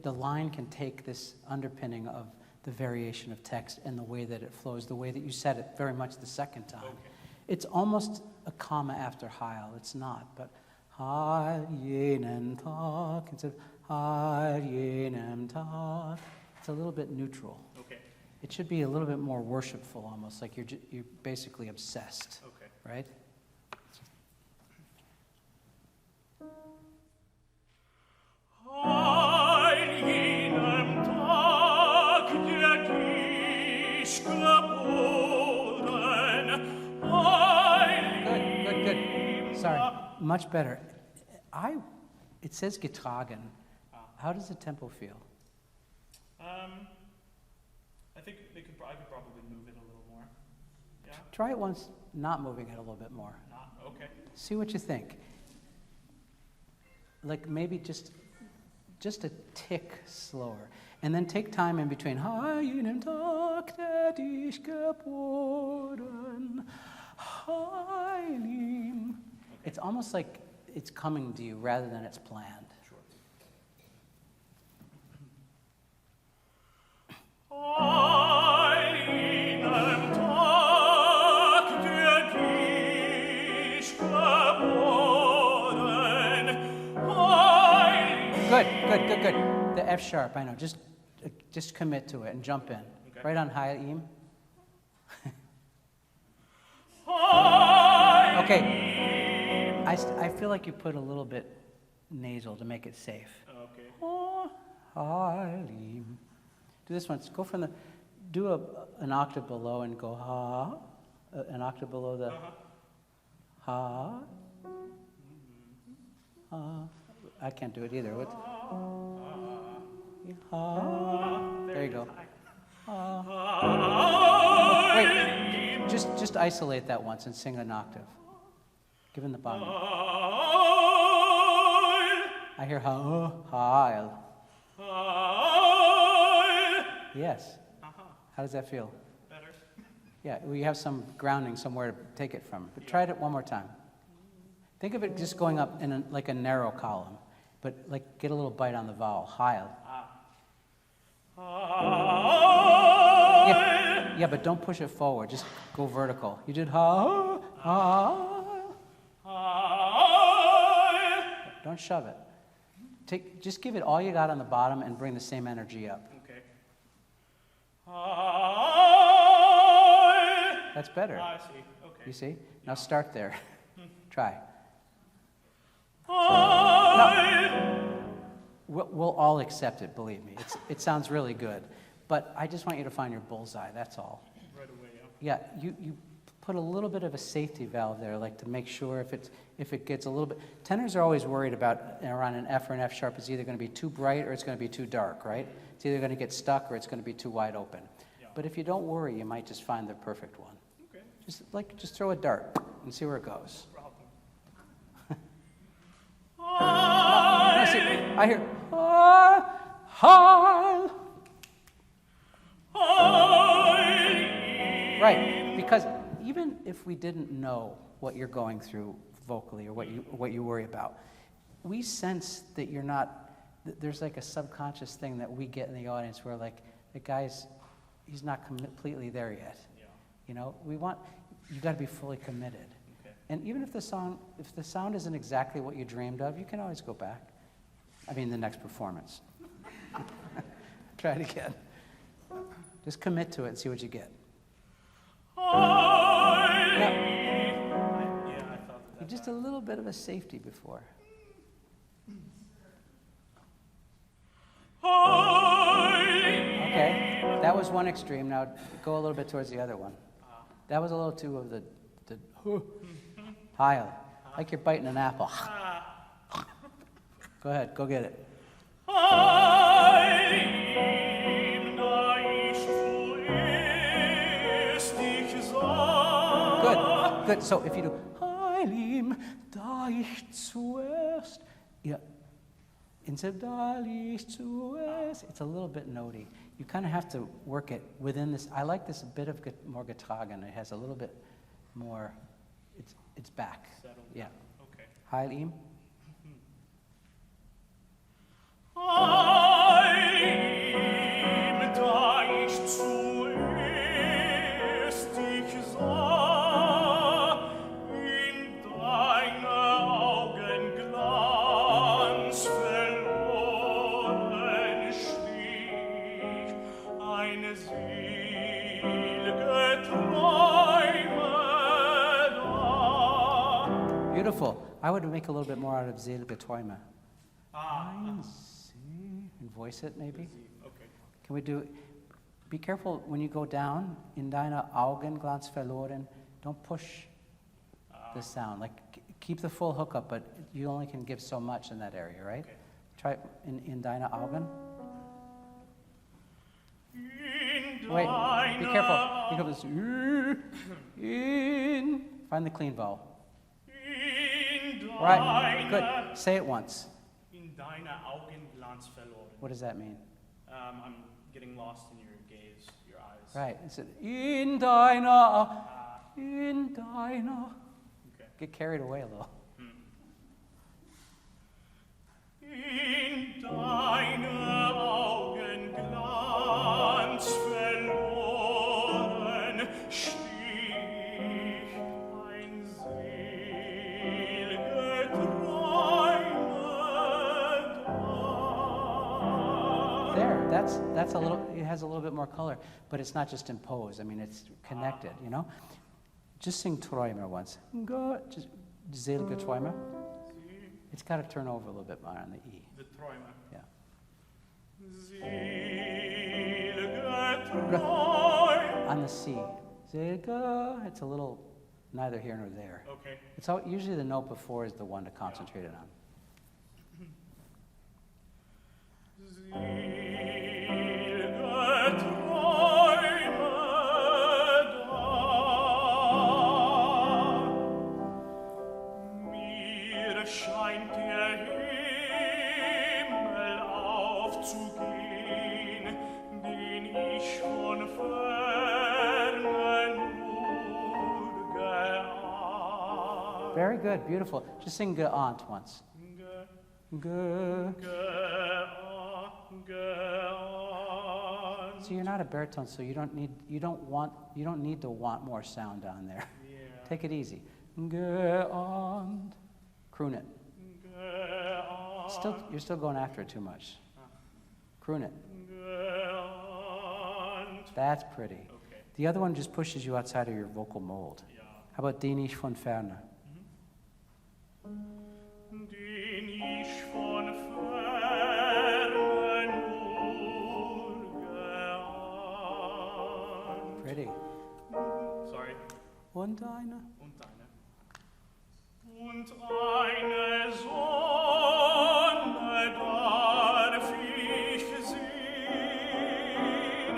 the line can take this underpinning of the variation of text and the way that it flows, the way that you said it very much the second time. Okay. It's almost a comma after Heil. It's not, but Heil jenem Tag instead of Heil jenem Tag. It's a little bit neutral. Okay. It should be a little bit more worshipful, almost like you're basically obsessed. Okay. Right? Good. Sorry, much better. It says getragen. How does the tempo feel? I think I could probably move it a little more. Yeah? Try it once, not moving it a little bit more. Okay. See what you think. Like maybe just a tick slower. And then take time in between. Heil Tag, der dich geboren, heil ihm. It's almost like it's coming to you rather than it's planned. Sure. Good. The F sharp, I know. Just commit to it and jump in. Okay. Right on Heil ihm. Okay. I feel like you put a little bit nasal to make it safe. Okay. Heil ihm. Do this once. Go from an octave below and go ha. An octave below the ha. Ha. I can't do it either. What? There you go. Wait, just isolate that once and sing an octave. Give him the bottom. I hear Heil. Yes. How does that feel? Better. Yeah, we have some grounding somewhere to take it from. But try it one more time. Think of it just going up in like a narrow column, but like get a little bite on the vowel. Heil. Yeah, but don't push it forward. Just go vertical. You did ha. Don't shove it. Just give it all you got on the bottom and bring the same energy up. Okay. That's better. I see. Okay. You see? Now start there. Try. No. We'll all accept it, believe me. It sounds really good. But I just want you to find your bullseye, that's all. Right away, yeah. Yeah, you put a little bit of a safety valve there, like to make sure if it gets a little bit. Tenors are always worried about around an F or an F sharp, it's either going to be too bright or it's going to be too dark, right? It's either going to get stuck or it's going to be too wide open. Yeah. But if you don't worry, you might just find the perfect one. Okay. Just throw a dart and see where it goes. I hear right, because even if we didn't know what you're going through vocally or what you worry about, we sense that you're not there's like a subconscious thing that we get in the audience where like the guy's, he's not completely there yet. Yeah. You know, you got to be fully committed. Okay. And even if the sound isn't exactly what you dreamed of, you can always go back. I mean, the next performance. Try it again. Just commit to it and see what you get. I felt that. Just a little bit of a safety before. Okay, that was one extreme. Now go a little bit towards the other one. That was a little too of the high, like you're biting an apple. Go ahead, go get it. Good, good. So if you do Heilim, da ich zuerst, yeah, instead of da ich zuerst, it's a little bit notey. You kind of have to work it within this. I like this a bit of more getragen. It has a little bit more. It's back. Settled. Yeah. Okay. Heilim. Beautiful. I would make a little bit more out of selige Träume. And voice it, maybe. Okay. Can we do? Be careful when you go down. In deine Augen Glanz verloren. Don't push the sound. Like keep the full hook up, but you only can give so much in that area, right? Okay. Try in deine Augen. Wait. Be careful. Be careful. In. Find the clean vowel. Right. Good. Say it once. In deine Augen Glanz verloren. What does that mean? I'm getting lost in your gaze, your eyes. Right. It's in deiner. In deiner. Okay. Get carried away a little. In deine Augen Glanz verloren stieg ein sel'ge Träume da. There. That's a little. It has a little bit more color, but it's not just imposed. I mean, it's connected. You know. Just sing Träume once. Just sel'ge Träume. It's got to turn over a little bit more on the E. The Träume. Yeah. Sel'ge Träume. On the C. Sel'ge. It's a little neither here nor there. Okay. It's usually the note before is the one to concentrate it on. Mir scheint der Himmel aufzugehen, den ich von ferne nur geahnt. Very good. Beautiful. Just sing geahnt once. Ge. So you're not a baritone, so you don't need to want more sound down there. Yeah. Take it easy. Geahnt. Croon it. You're still going after it too much. Croon it. That's pretty. Okay. The other one just pushes you outside of your vocal mold. Yeah. How about den ich von ferne? Den ich von ferne nur geahnt. Pretty. Sorry. Und eine? Und deine. Und eine Sonne darf ich sehen,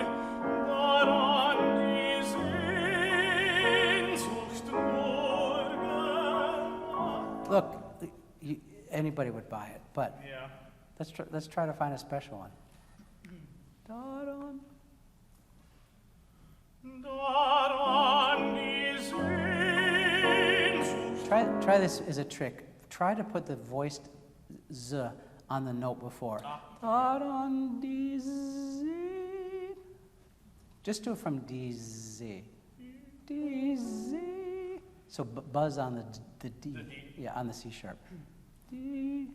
daran die Sehnsucht nur geahnt. Look, anybody would buy it, but Yeah. let's try to find a special one. Daran. Daran die Sehnsucht. Try this as a trick. Try to put the voiced z on the note before. Da don di z. Just do it from D Z. D Z. So buzz on the D. The D. Yeah, on the C sharp. D.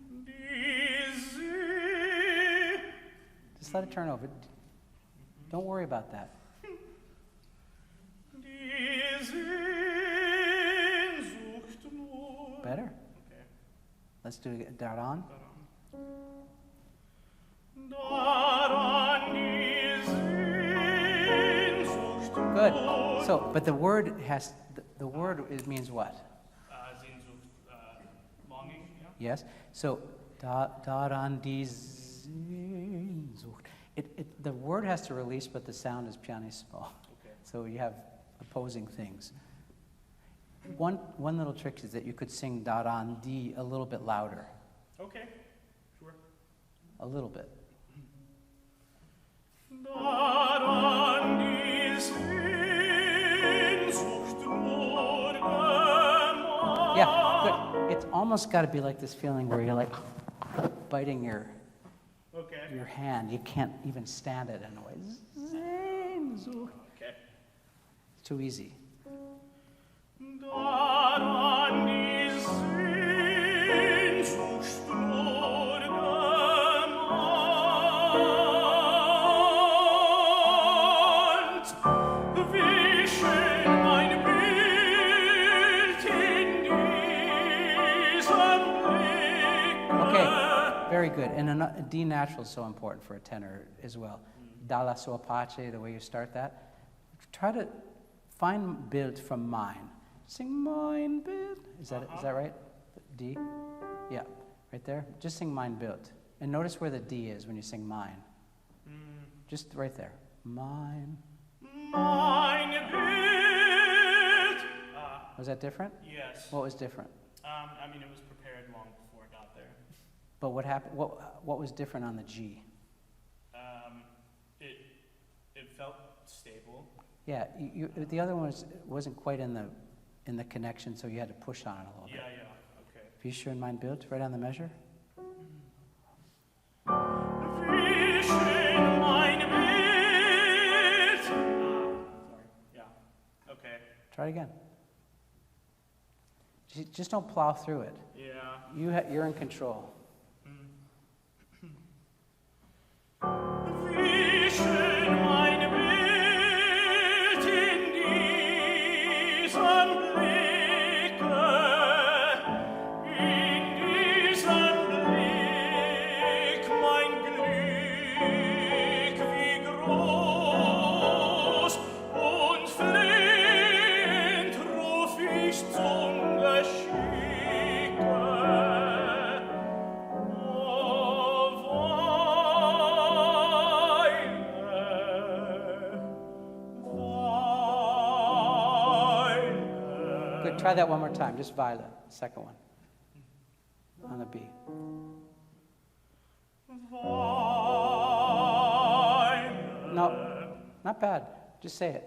Just let it turn over. Don't worry about that. Better? Okay. Let's do it. Daran. Good. So, but the word has, the word, it means what? Sehnsucht, longing, yeah. Yes? So, daran die Sehnsucht. The word has to release, but the sound is pianissimo. Okay. So you have opposing things. One little trick is that you could sing daran di a little bit louder. Okay, sure. A little bit. Yeah, good. It's almost got to be like this feeling where you're like biting your hand. You can't even stand it in a way. Okay. It's too easy. Very good. And a D natural is so important for a tenor as well. Dalla sua pace, the way you start that. Try to find Bild from mine. Sing mein Bild. Is that right? D? Yeah, right there. Just sing mein Bild. And notice where the D is when you sing mine. Just right there. Mine. Mein Bild. Was that different? Yes. What was different? I mean, it was prepared long before it got there. But what happened? What was different on the G? It felt stable. Yeah, the other one wasn't quite in the connection, so you had to push on it a little bit. Yeah, okay. Wie schön mein Bild, right on the measure. Wie schön mein Bild. Sorry. Yeah. Okay. Try it again. Just don't plow through it. Yeah. You're in control. Wie schön mein Bild in diesem Blicke, in diesem Blick mein Glück, wie groß und flehend ruf ich zum Geschicke. Try that one more time, just Violet, second one, on the B. No, not bad, just say it.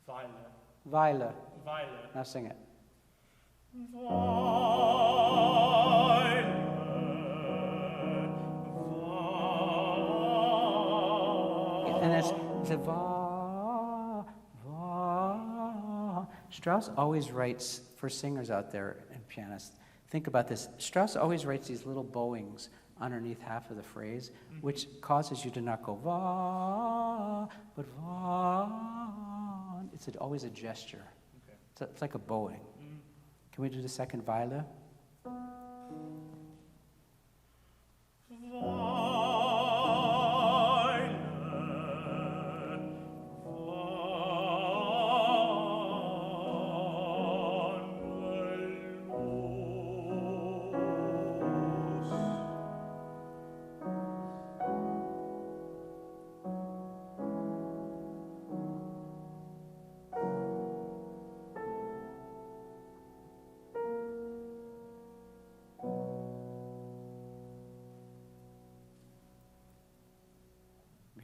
Violet. Violet. Violet. Now sing it. And it's a va. Strauss always writes, for singers out there and pianists, think about this. Strauss always writes these little bowings underneath half of the phrase, which causes you to not go va, but va. It's always a gesture. Okay. It's like a bowing. Can we do the second viola?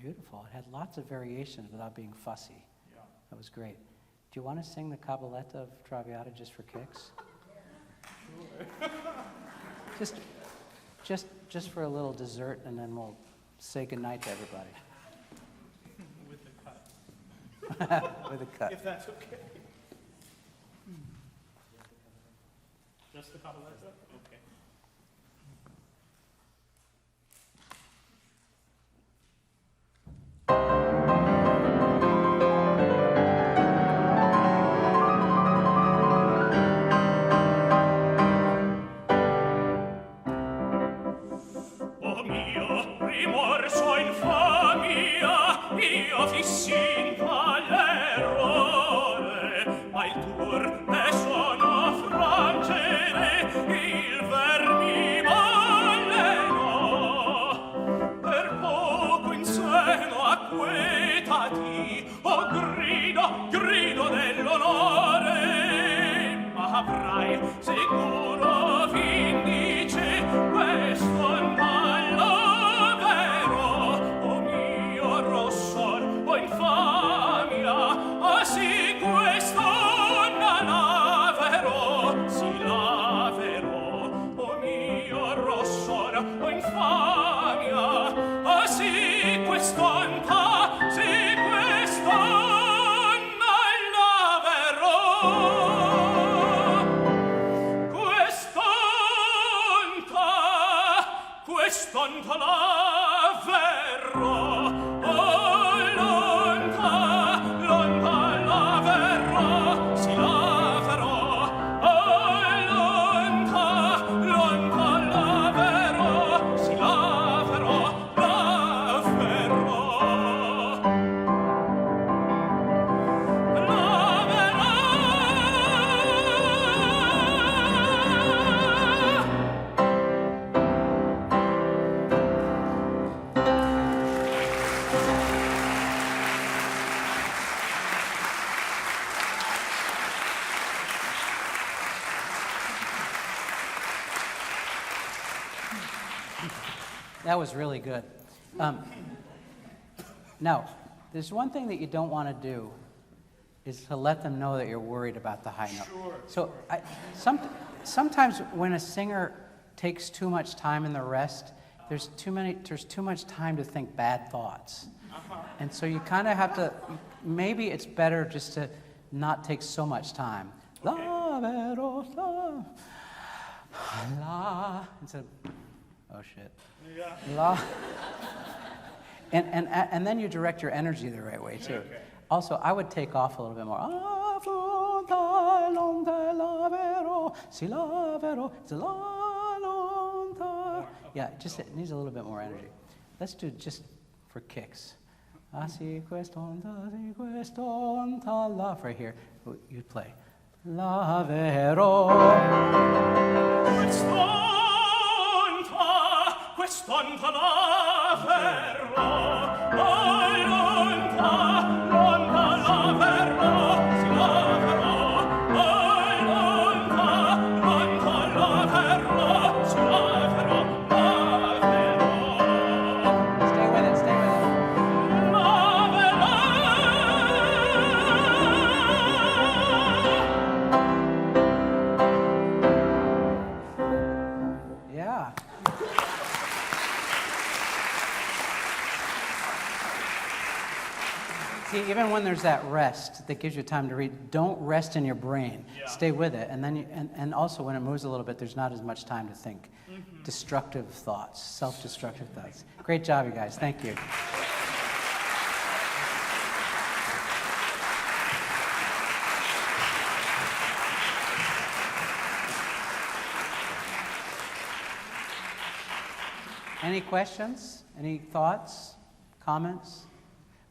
Beautiful. It had lots of variations without being fussy. Yeah. That was great. Do you want to sing the cabaletta of Traviata just for kicks? Sure. just for a little dessert, and then we'll say goodnight to everybody. With the cut, With a cut. if that's okay. Just the cabaletta? Okay. O mio rimorso infamia, io fissi in l'errore, ma il tuor ne sono frangere, il vermi m'allenò. Per poco in seno acquetati, o grido dell'onore, ma avrai sicuro vindice questo non vero, o mio rossor, o infamia, ah sì questo non vero, sì l'avero, o mio rossor, o infamia, ah sì questo non Quest'onta l'averro, oh l'onta l'averro, si l'averro, oh l'onta l'averro, si l'averro, l'averro. That was really good. Now, there's one thing that you don't want to do is to let them know that you're worried about the high note. So sometimes when a singer takes too much time in the rest, there's too much time to think bad thoughts. And so you kind of have to, maybe it's better just to not take so much time. La, vero, la, instead of, oh shit. Yeah. La. And then you direct your energy the right way too. Okay. Also, I would take off a little bit more. Yeah, just it needs a little bit more energy. Let's do just for kicks. Right here, you play. La vero. Quest'onta l'averro, oh l'onta l'averro, si l'averro, oh l'onta l'averro, si l'averro, l'averro. Stay with it, stay with it. Yeah. See, even when there's that rest that gives you time to read, don't rest in your brain. Yeah. Stay with it. And then and also when it moves a little bit, there's not as much time to think. Destructive thoughts, self-destructive thoughts. Great job, you guys. Thank you. Any questions? Any thoughts? Comments?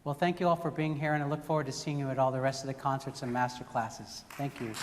Well, thank you all for being here, and I look forward to seeing you at all the rest of the concerts and master classes. Thank you.